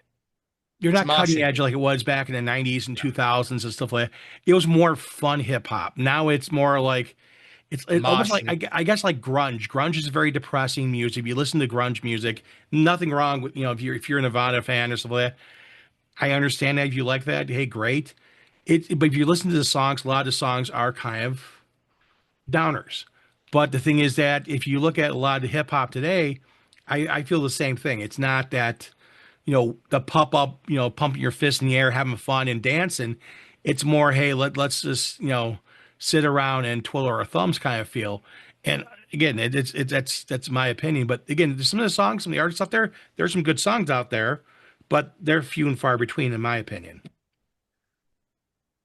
[SPEAKER 2] they're
[SPEAKER 5] It's
[SPEAKER 2] not cutting
[SPEAKER 5] moshing.
[SPEAKER 2] edge like it was back in the 90s and 2000s and stuff like that. It was more fun hip hop. Now it's more like it's almost like
[SPEAKER 5] Moshing.
[SPEAKER 2] I guess like grunge. Grunge is very depressing music. If you listen to grunge music, nothing wrong with if you're a Nirvana fan or something like that. I understand that if you like that, hey, great. But if you listen to the songs, a lot of the songs are kind of downers. But the thing is that if you look at a lot of hip hop today, I feel the same thing. It's not that, the pump up, pumping your fist in the air, having fun and dancing. It's more, hey, let's just, sit around and twiddle our thumbs kind of feel. And again, that's my opinion. But again, there's some of the songs, some of the artists out there, there's some good songs out there, but they're few and far between, in my opinion.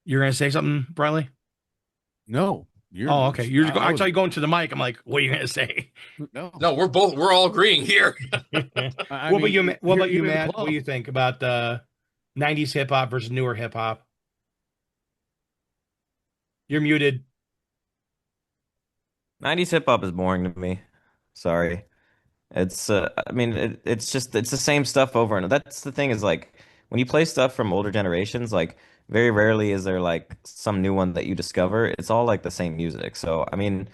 [SPEAKER 2] You're gonna say something, Briley?
[SPEAKER 6] No.
[SPEAKER 2] Oh, okay. I
[SPEAKER 6] was-
[SPEAKER 2] saw you going to the mic. I'm like, what are you gonna say?
[SPEAKER 6] No.
[SPEAKER 5] No, we're all agreeing here.
[SPEAKER 6] I
[SPEAKER 2] What about
[SPEAKER 6] mean,
[SPEAKER 2] you, What about you,
[SPEAKER 6] you're in the
[SPEAKER 2] Matt? What
[SPEAKER 6] club.
[SPEAKER 2] do you think about the 90s hip hop versus newer hip hop? You're muted.
[SPEAKER 4] 90s hip hop is boring to me. Sorry. It's I mean it's the same stuff over and that's the thing is like when you play stuff from older generations, like very rarely is there like some new one that you discover. It's all like the same music. So I mean,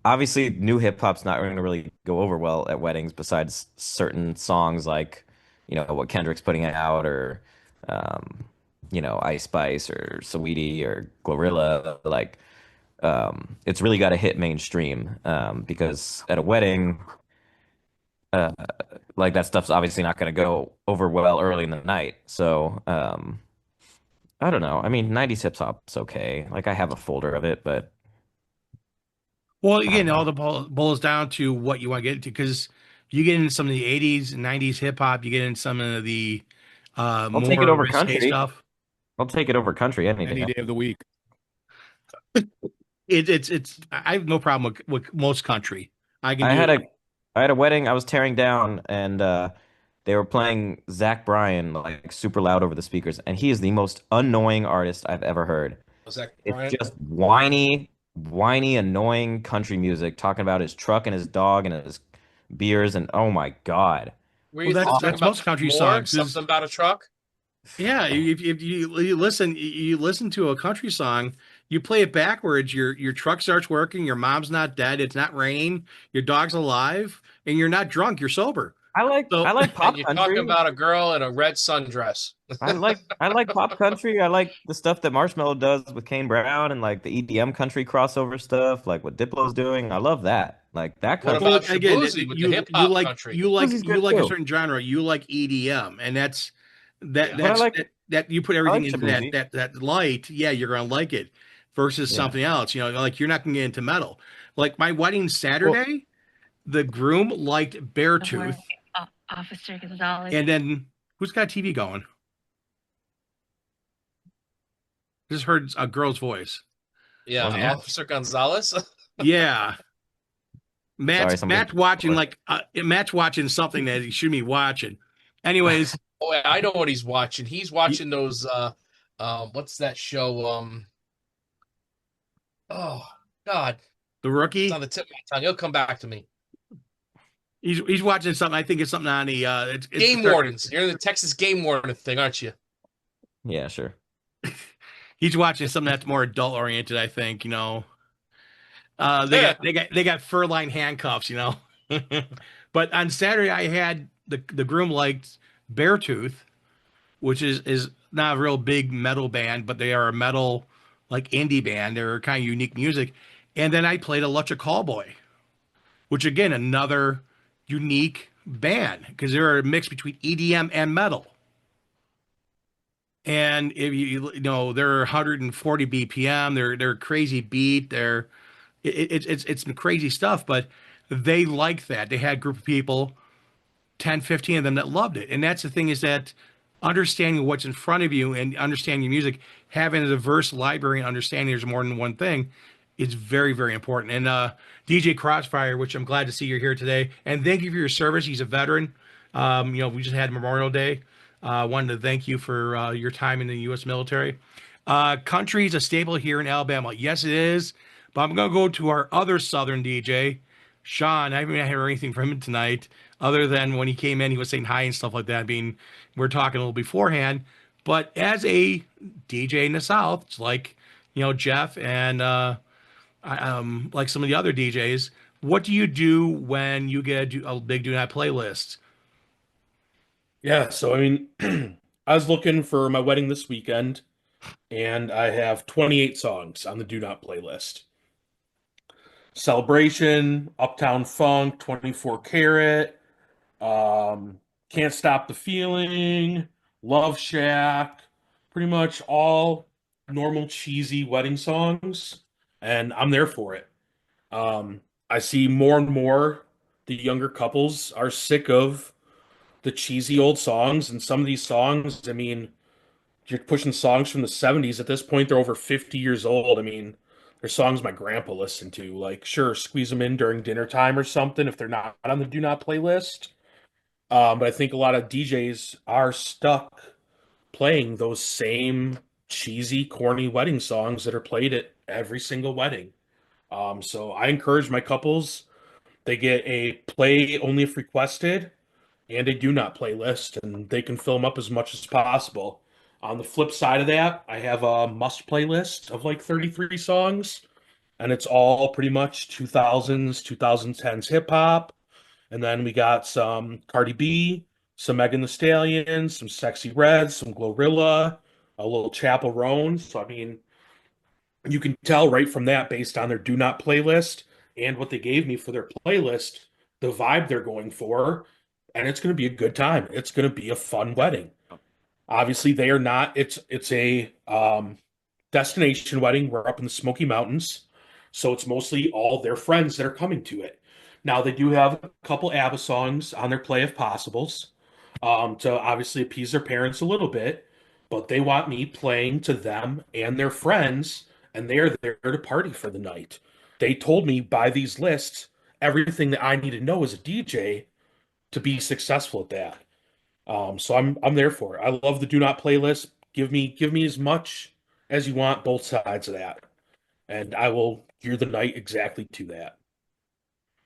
[SPEAKER 4] obviously new hip hop's not going to really go over well at weddings besides certain songs like, what Kendrick's putting out or um, Ice Spice or Saweetie or Glorilla, like it's really got to hit mainstream because at a wedding uh, like that stuff's obviously not going to go over well early in the night. So, I don't know. I mean, 90s hip hop's okay. Like I have a folder of it, but
[SPEAKER 2] Well,
[SPEAKER 4] I don't
[SPEAKER 2] again, all
[SPEAKER 4] know.
[SPEAKER 2] the boils down to what you want to get into because you get into some of the 80s and 90s hip hop, you get into some of the
[SPEAKER 4] I'll take it
[SPEAKER 2] more
[SPEAKER 4] over
[SPEAKER 2] risque
[SPEAKER 4] country.
[SPEAKER 2] stuff.
[SPEAKER 4] I'll take it over country any
[SPEAKER 6] Any
[SPEAKER 4] day.
[SPEAKER 6] day of the week.
[SPEAKER 2] I have no problem with most country. I can
[SPEAKER 4] I
[SPEAKER 2] do
[SPEAKER 4] had
[SPEAKER 2] it.
[SPEAKER 4] a wedding I was tearing down and they were playing Zach Bryan like super loud over the speakers, and he is the most annoying artist I've ever heard.
[SPEAKER 5] Was that
[SPEAKER 4] It's
[SPEAKER 5] Brian?
[SPEAKER 4] just whiny, annoying country music, talking about his truck and his dog and his beers, and oh my God.
[SPEAKER 5] Were
[SPEAKER 2] Well,
[SPEAKER 5] you
[SPEAKER 2] that's
[SPEAKER 5] talking
[SPEAKER 2] that's
[SPEAKER 5] about
[SPEAKER 2] most country
[SPEAKER 5] more?
[SPEAKER 2] songs.
[SPEAKER 5] Something about a truck?
[SPEAKER 2] Yeah, if you listen to a country song, you play it backwards. Your truck starts working. Your mom's not dead. It's not raining. Your dog's alive, and you're not drunk. You're sober.
[SPEAKER 4] I
[SPEAKER 2] So
[SPEAKER 4] like
[SPEAKER 5] And
[SPEAKER 4] pop
[SPEAKER 5] you talk
[SPEAKER 4] country.
[SPEAKER 5] about a girl in a red sundress.
[SPEAKER 4] I like pop country. I like the stuff that Marshmello does with Kane Brown and like the EDM country crossover stuff, like what Diplo's doing. I love that. Like that
[SPEAKER 5] What
[SPEAKER 4] country.
[SPEAKER 2] well,
[SPEAKER 5] about
[SPEAKER 2] again,
[SPEAKER 5] Shabuzi with the
[SPEAKER 2] you
[SPEAKER 5] hip hop
[SPEAKER 2] like
[SPEAKER 5] country?
[SPEAKER 4] Blues
[SPEAKER 2] you
[SPEAKER 4] good
[SPEAKER 2] like a
[SPEAKER 4] too.
[SPEAKER 2] certain genre. You like EDM, and
[SPEAKER 5] Yeah.
[SPEAKER 4] But
[SPEAKER 2] that you put
[SPEAKER 4] I
[SPEAKER 2] everything
[SPEAKER 4] like
[SPEAKER 2] into
[SPEAKER 4] Shabuzi.
[SPEAKER 2] that light. Yeah, you're gonna like it versus
[SPEAKER 4] Yeah.
[SPEAKER 2] something else. Like you're not gonna get into metal. Like my wedding
[SPEAKER 4] Well,
[SPEAKER 2] Saturday, the groom liked
[SPEAKER 8] Don't worry,
[SPEAKER 2] Beartooth,
[SPEAKER 8] Officer Gonzalez.
[SPEAKER 2] and then who's got TV going? Just heard a girl's voice.
[SPEAKER 5] Yeah,
[SPEAKER 4] Matt?
[SPEAKER 5] Officer Gonzalez.
[SPEAKER 2] Yeah,
[SPEAKER 4] Sorry,
[SPEAKER 2] Matt's watching Matt's watching something that he shouldn't be watching. Anyways,
[SPEAKER 5] Oh, I know what he's watching. He's
[SPEAKER 2] y-
[SPEAKER 5] watching those what's that show? Oh God,
[SPEAKER 2] The
[SPEAKER 5] it's
[SPEAKER 2] Rookie.
[SPEAKER 5] on the tip of my tongue. It'll come back to me.
[SPEAKER 2] He's watching something. I think it's something on the it's
[SPEAKER 5] Game Wardens. You're in the Texas Game Warden thing, aren't you?
[SPEAKER 4] Yeah, sure.
[SPEAKER 2] He's watching something that's more adult oriented. I think
[SPEAKER 5] Yeah.
[SPEAKER 2] they got fur lined handcuffs. But on Saturday I had the groom liked Beartooth, which is not a real big metal band, but they are a metal like indie band. They're kind of unique music. And then I played Electric Callboy, which again another unique band because they're a mix between EDM and metal. And if they're 140 BPM, they're crazy beat, it's some crazy stuff, but they like that. They had a group of people, 10, 15 of them that loved it. And that's the thing is that understanding what's in front of you and understanding your music, having a diverse library and understanding there's more than one thing is very, very important. And DJ Crossfire, which I'm glad to see you're here today. And thank you for your service. He's a veteran. We just had Memorial Day. Wanted to thank you for your time in the U.S. military. Country is a staple here in Alabama. Yes, it is. But I'm going to go to our other Southern DJ, Sean. I haven't heard anything from him tonight, other than when he came in, he was saying hi and stuff like that. I mean, we're talking a little beforehand. But as a DJ in the South, it's like, Jeff and like some of the other DJs, what do you do when you get a big Do Not playlist?
[SPEAKER 9] Yeah, so I mean, I was looking for my wedding this weekend, and I have 28 songs on the Do Not playlist. Celebration, Uptown Funk, 24 Karat, Can't Stop the Feeling, Love Shack, pretty much all normal cheesy wedding songs, and I'm there for it. I see more and more the younger couples are sick of the cheesy old songs, and some of these songs, I mean, you're pushing songs from the 70s. At this point, they're over 50 years old. I mean, they're songs my grandpa listened to. Like, sure, squeeze them in during dinner time or something if they're not on the Do Not playlist. But I think a lot of DJs are stuck playing those same cheesy, corny wedding songs that are played at every single wedding. So I encourage my couples, they get a play only if requested and a do not playlist, and they can fill them up as much as possible. On the flip side of that, I have a must playlist of like 33 songs, and it's all pretty much 2000s, 2010s hip hop. And then we got some Cardi B, some Megan Thee Stallion, some Sexy Red, some Glorilla, a little Chapel Roan. So, I mean, you can tell right from that based on their do not playlist and what they gave me for their playlist, the vibe they're going for, and it's going to be a good time. It's going to be a fun wedding. Obviously, they are not. It's a destination wedding. We're up in the Smoky Mountains, so it's mostly all their friends that are coming to it. Now they do have a couple ABBA songs on their play if possibles, to obviously appease their parents a little bit, but they want me playing to them and their friends, and they are there to party for the night. They told me by these lists everything that I need to know as a DJ to be successful at that. So I'm there for it. I love the Do Not playlist. Give me as much as you want, both sides of that, and I will gear the night exactly to that.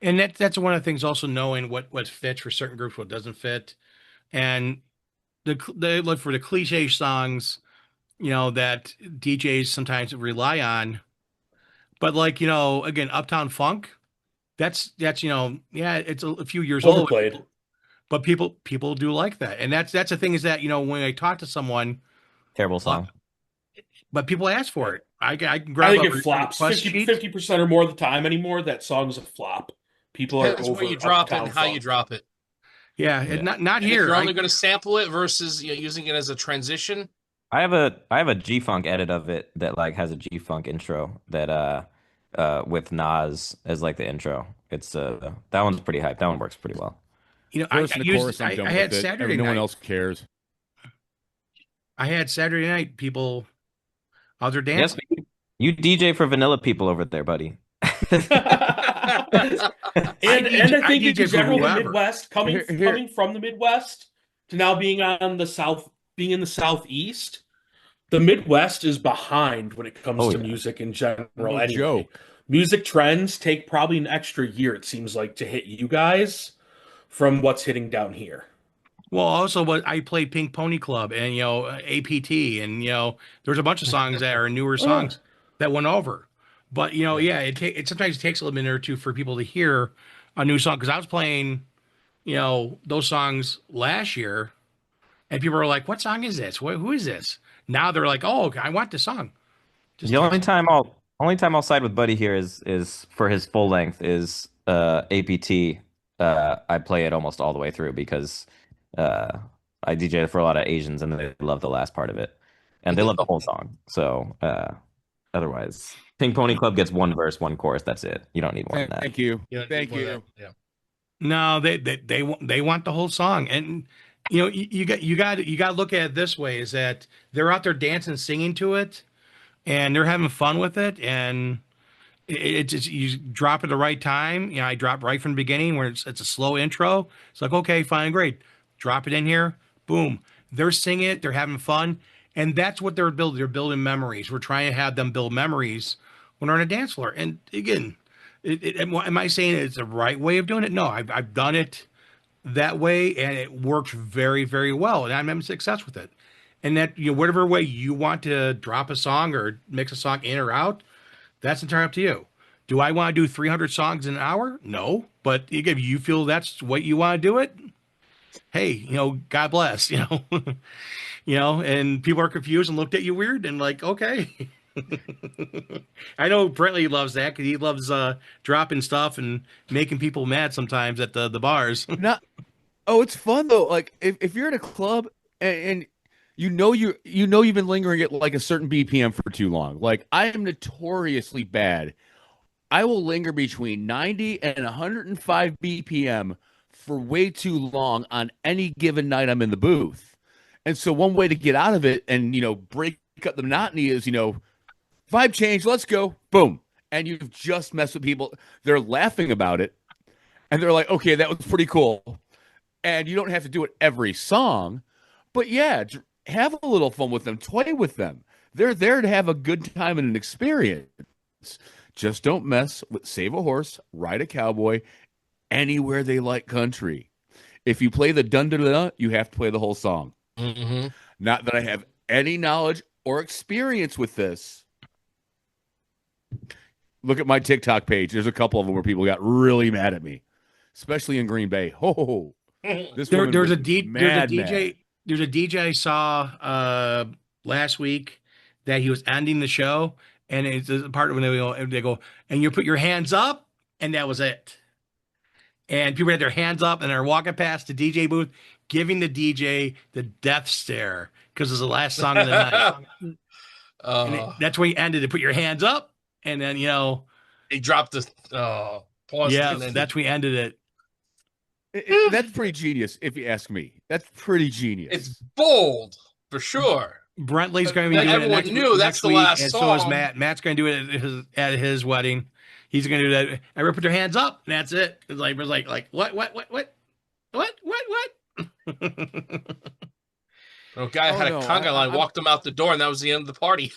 [SPEAKER 2] And that's one of the things. Also knowing what fits for certain groups, what doesn't fit, and they look for the cliche songs, that DJs sometimes rely on. But like again, Uptown Funk, that's yeah, it's a few years old,
[SPEAKER 9] Overplayed.
[SPEAKER 2] but people do like that, and that's the thing is that when I talk to someone,
[SPEAKER 4] Terrible song.
[SPEAKER 2] but people ask for it. I can
[SPEAKER 9] I
[SPEAKER 2] grab
[SPEAKER 9] think
[SPEAKER 2] a
[SPEAKER 9] it flops
[SPEAKER 2] request sheet.
[SPEAKER 9] 50% or more of the time anymore. That song's a flop. People are
[SPEAKER 5] Depends
[SPEAKER 9] over
[SPEAKER 5] where you drop it
[SPEAKER 9] Uptown
[SPEAKER 5] and how you
[SPEAKER 9] Funk.
[SPEAKER 5] drop it.
[SPEAKER 2] Yeah,
[SPEAKER 4] Yeah.
[SPEAKER 2] not
[SPEAKER 5] And if
[SPEAKER 2] here.
[SPEAKER 5] you're only going to sample it versus using it as a transition,
[SPEAKER 4] I have a G Funk edit of it that like has a G Funk intro that with Nas as like the intro. It's that one's pretty hype. That one works pretty well.
[SPEAKER 6] Verse and the chorus, I'm
[SPEAKER 2] I
[SPEAKER 6] done
[SPEAKER 2] had
[SPEAKER 6] with it.
[SPEAKER 2] Saturday
[SPEAKER 6] No one
[SPEAKER 2] night.
[SPEAKER 6] else cares.
[SPEAKER 2] I had Saturday night people out there
[SPEAKER 4] Yes,
[SPEAKER 2] dancing.
[SPEAKER 4] you DJ for vanilla people over there, buddy.
[SPEAKER 9] and I think in
[SPEAKER 2] DJ for
[SPEAKER 9] general, the
[SPEAKER 2] whoever.
[SPEAKER 9] Midwest, coming
[SPEAKER 6] Here.
[SPEAKER 9] from the Midwest to now being in the Southeast, the Midwest is behind when it comes
[SPEAKER 4] Oh
[SPEAKER 9] to
[SPEAKER 4] yeah.
[SPEAKER 9] music in general
[SPEAKER 6] No
[SPEAKER 9] anyway.
[SPEAKER 6] joke.
[SPEAKER 9] Music trends take probably an extra year, it seems like, to hit you guys from what's hitting down here.
[SPEAKER 2] Well, also, what I played Pink Pony Club and APT, and there's a bunch of songs that are newer
[SPEAKER 9] Oh yeah.
[SPEAKER 2] songs that went over. But
[SPEAKER 5] Yeah.
[SPEAKER 2] yeah, it sometimes takes a little minute or two for people to hear a new song because I was playing those songs last year, and people were like, "What song is this? Who is this?" Now they're like, "Oh, I want the song." Just
[SPEAKER 4] The
[SPEAKER 2] takes.
[SPEAKER 4] only time I'll side with Buddy here is for his full length is APT. I play it almost all the way through because uh I DJ for a lot of Asians and they love the last part of it. And they love the whole song. So otherwise Pink Pony Club gets one verse, one chorus, that's it. You don't need more than that.
[SPEAKER 6] Thank you.
[SPEAKER 5] Yeah,
[SPEAKER 6] Thank
[SPEAKER 5] well,
[SPEAKER 6] you.
[SPEAKER 5] Yeah.
[SPEAKER 2] No, they want the whole song, and you got to look at it this way: is that they're out there dancing, singing to it, and they're having fun with it, and it just you drop at the right time. I drop right from the beginning where it's a slow intro. It's like, okay, fine, great. Drop it in here. Boom. They're singing it. They're having fun, and that's what they're building. They're building memories. We're trying to have them build memories when they're on a dance floor. And again, am I saying it's the right way of doing it? No, I've done it that way, and it works very, very well, and I'm having success with it. And that whatever way you want to drop a song or mix a song in or out, that's entirely up to you. Do I want to do 300 songs in an hour? No. But if you feel that's what you want to do it, hey, God bless, and people are confused and looked at you weird and like, okay. I know Brentley loves that because he loves dropping stuff and making people mad sometimes at the bars.
[SPEAKER 6] Not. Oh, it's fun though. Like if you're at a club and you've been lingering at like a certain BPM for too long. Like I am notoriously bad. I will linger between 90 and 105 BPM for way too long on any given night I'm in the booth. And so one way to get out of it and break up the monotony is vibe change, let's go. Boom. And you've just messed with people. They're laughing about it. And they're like, okay, that was pretty cool. And you don't have to do it every song. But yeah, have a little fun with them. Toy with them. They're there to have a good time and an experience. Just don't mess with Save a Horse, Ride a Cowboy, anywhere they like country. If you play the dun-dun-dun, you have to play the whole song.
[SPEAKER 5] Mm-hmm.
[SPEAKER 6] Not that I have any knowledge or experience with this. Look at my TikTok page. There's a couple of them where people got really mad at me, especially in Green Bay. Oh, this
[SPEAKER 2] there's
[SPEAKER 6] was
[SPEAKER 2] a DJ.
[SPEAKER 6] mad.
[SPEAKER 2] There's a DJ I saw last week that he was ending the show, and it's a part when they go, and you put your hands up, and that was it. And people had their hands up, and they're walking past the DJ booth, giving the DJ the death stare because it's the last song of the night. That's where you ended it. Put your hands up, and then
[SPEAKER 5] he dropped the pause.
[SPEAKER 2] Yeah,
[SPEAKER 5] and then
[SPEAKER 2] that's we ended it.
[SPEAKER 6] That's pretty genius, if you ask me. That's pretty genius.
[SPEAKER 5] It's bold for sure.
[SPEAKER 2] Brentley's going to be doing it next,
[SPEAKER 5] knew that's
[SPEAKER 2] next
[SPEAKER 5] the
[SPEAKER 2] week,
[SPEAKER 5] last
[SPEAKER 2] and
[SPEAKER 5] song.
[SPEAKER 2] so is Matt. Matt's going to do it at his wedding. He's going to do that. Everyone put their hands up, and that's it. It's like what?
[SPEAKER 5] A guy had a conga line, walked him out the door, and that was the end of the party.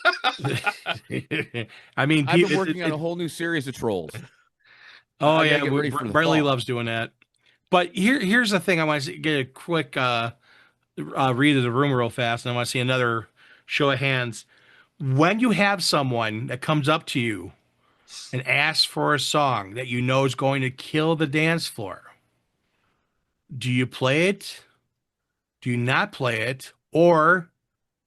[SPEAKER 2] I mean,
[SPEAKER 6] I've been working on a whole new series of trolls.
[SPEAKER 2] Oh yeah, Brentley loves doing that. But here's the thing: I want to get a quick read of the room real fast, and I want to see another show of hands. When you have someone that comes up to you and asks for a song that you know is going to kill the dance floor, do you play it? Do you not play it? Or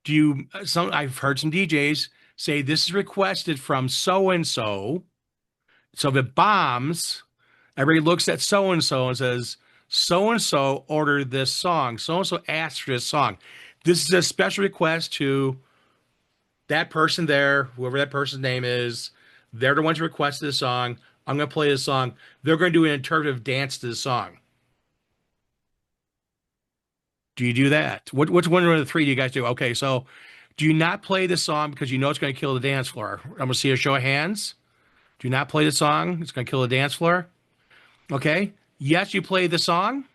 [SPEAKER 2] do you? I've heard some DJs say this is requested from so and so. So if it bombs, everybody looks at so and says, so and so ordered this song. So and so asked for this song. This is a special request to that person there, whoever that person's name is. They're the ones who requested the song. I'm going to play this song. They're going to do an interpretive dance to the song. Do you do that? Which one of the three do you guys do? Okay, so do you not play the song because you know it's going to kill the dance floor? I'm going to see a show of hands. Do not play the song. It's going to kill the dance floor. Okay. Yes, you play the song.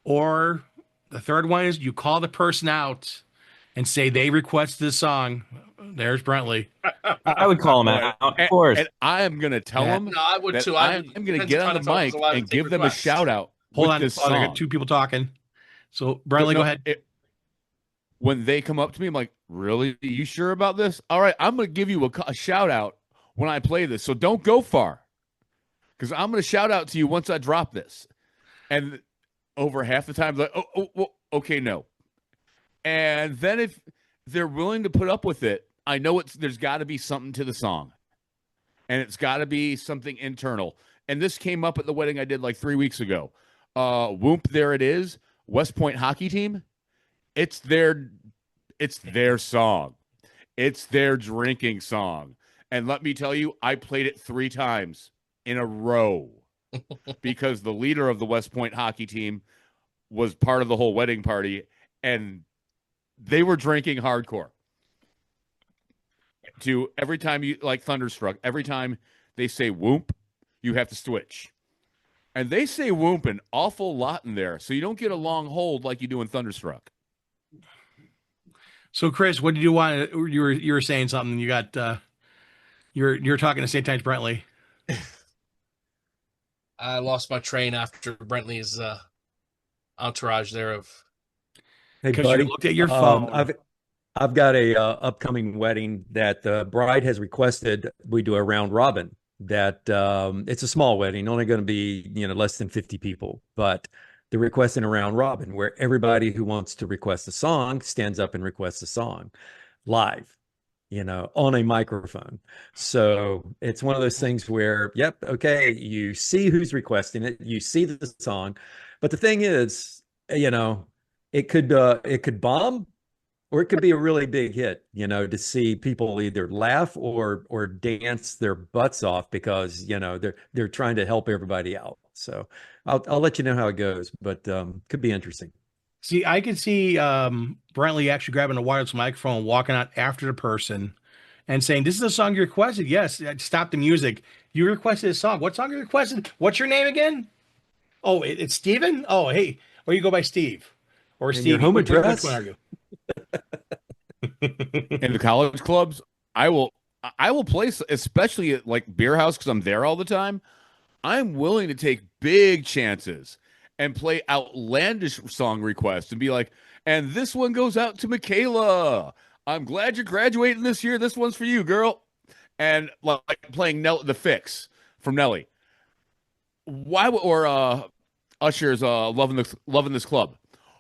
[SPEAKER 2] Or the third one is you call the person out and say they requested this song, there's Brentley.
[SPEAKER 4] I would call him out, of course.
[SPEAKER 6] And I am going to tell
[SPEAKER 2] Yeah.
[SPEAKER 6] them
[SPEAKER 5] No, I would
[SPEAKER 6] that
[SPEAKER 5] too.
[SPEAKER 6] I'm going to get on the mic and give them a shout out
[SPEAKER 2] Hold
[SPEAKER 6] with
[SPEAKER 2] on,
[SPEAKER 6] this
[SPEAKER 2] I got
[SPEAKER 6] song.
[SPEAKER 2] two people talking. So Brentley, go ahead.
[SPEAKER 6] When they come up to me, I'm like, really? Are you sure about this? All right, I'm going to give you a shout out when I play this. So don't go far, because I'm going to shout out to you once I drop this. And over half the time, like, well, okay, no. And then if they're willing to put up with it, I know there's got to be something to the song, and it's got to be something internal. And this came up at the wedding I did like 3 weeks ago. Whoop, there it is. West Point hockey team. It's their song. It's their drinking song. And let me tell you, I played it 3 times in a row because the leader of the West Point hockey team was part of the whole wedding party, and they were drinking hardcore. To every time you, like Thunderstruck, every time they say whoop, you have to switch. And they say whoop an awful lot in there, so you don't get a long hold like you do in Thunderstruck.
[SPEAKER 2] So Chris, what did you want? You were saying something. You got you're talking to St. Times Brentley.
[SPEAKER 5] I lost my train after Brentley's entourage there of.
[SPEAKER 3] Hey,
[SPEAKER 2] Because
[SPEAKER 3] buddy,
[SPEAKER 2] you looked at your phone.
[SPEAKER 3] I've got a upcoming wedding that the bride has requested we do a round robin. That it's a small wedding, only going to be less than 50 people, but they're requesting a round robin where everybody who wants to request a song stands up and requests a song live, on a microphone. So it's one of those things where, yep, okay, you see who's requesting it, you see the song, but the thing is, it could bomb, or it could be a really big hit, to see people either laugh or dance their butts off because, they're trying to help everybody out. So I'll let you know how it goes, but could be interesting.
[SPEAKER 2] See, I could see Brentley actually grabbing a wireless microphone, walking out after the person and saying, "This is a song you requested." Yes, stop the music. You requested a song. What song you requested? What's your name again? Oh, it's Steven? Oh, hey. Or you go by Steve. Or Steve.
[SPEAKER 3] Your home
[SPEAKER 2] Which
[SPEAKER 3] address?
[SPEAKER 2] one are you?
[SPEAKER 6] In the college clubs, I will play, especially at like Beer House, because I'm there all the time. I'm willing to take big chances and play outlandish song requests and be like, and this one goes out to Michaela. I'm glad you're graduating this year. This one's for you, girl. And like playing The Fix from Nelly. Why or Usher's loving this club.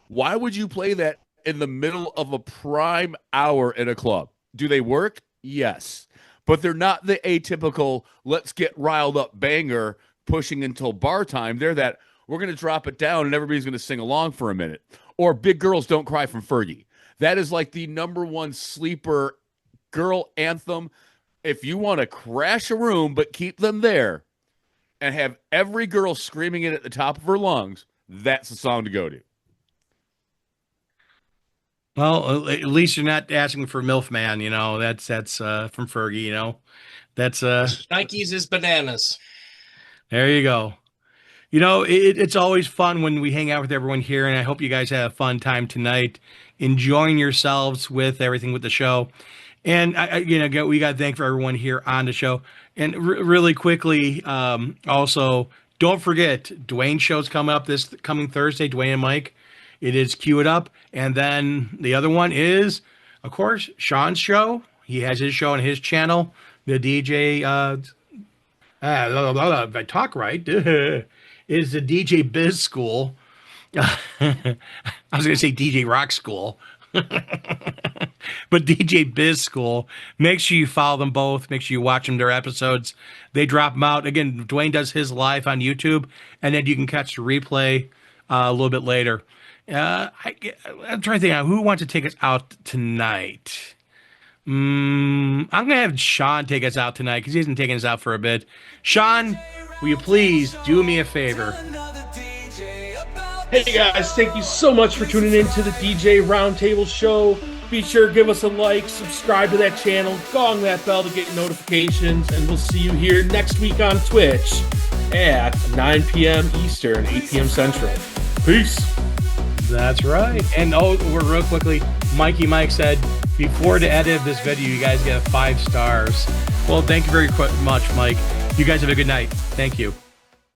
[SPEAKER 6] Why would you play that in the middle of a prime hour in a club? Do they work? Yes. But they're not the atypical let's get riled up banger pushing until bar time. They're that we're going to drop it down and everybody's going to sing along for a minute. Or Big Girls Don't Cry from Fergie. That is like the #1 sleeper girl anthem. If you want to crash a room but keep them there and have every girl screaming it at the top of her lungs, that's the song to go to.
[SPEAKER 2] Well, at least you're not asking for MILF Man, that's from Fergie, that's
[SPEAKER 5] Nikes is bananas.
[SPEAKER 2] there you go. It's always fun when we hang out with everyone here, and I hope you guys have a fun time tonight, enjoying yourselves with everything with the show. And we got to thank for everyone here on the show. And really quickly, also don't forget Dwayne's show's coming up this coming Thursday. Dwayne and Mike. It is Cue It Up. And then the other one is, of course, Sean's show. He has his show on his channel, the DJ, if I talk right, is the DJ Biz School. I was going to say DJ Rock School. But DJ Biz School. Make sure you follow them both. Make sure you watch them, their episodes. They drop them out. Again, Dwayne does his live on YouTube, and then you can catch the replay a little bit later. I'm trying to think who wants to take us out tonight. I'm going to have Sean take us out tonight because he hasn't taken us out for a bit. Sean, will you please do me a favor?
[SPEAKER 9] Hey guys, thank you so much for tuning in to the DJ Roundtable show. Be sure to give us a like, subscribe to that channel, gong that bell to get notifications, and we'll see you here next week on Twitch at 9 p.m. Eastern, 8 p.m. Central. Peace.
[SPEAKER 2] That's right. And we're real quickly, Mikey Mike said, before the edit of this video, you guys get 5 stars. Well, thank you very much, Mike. You guys have a good night. Thank you.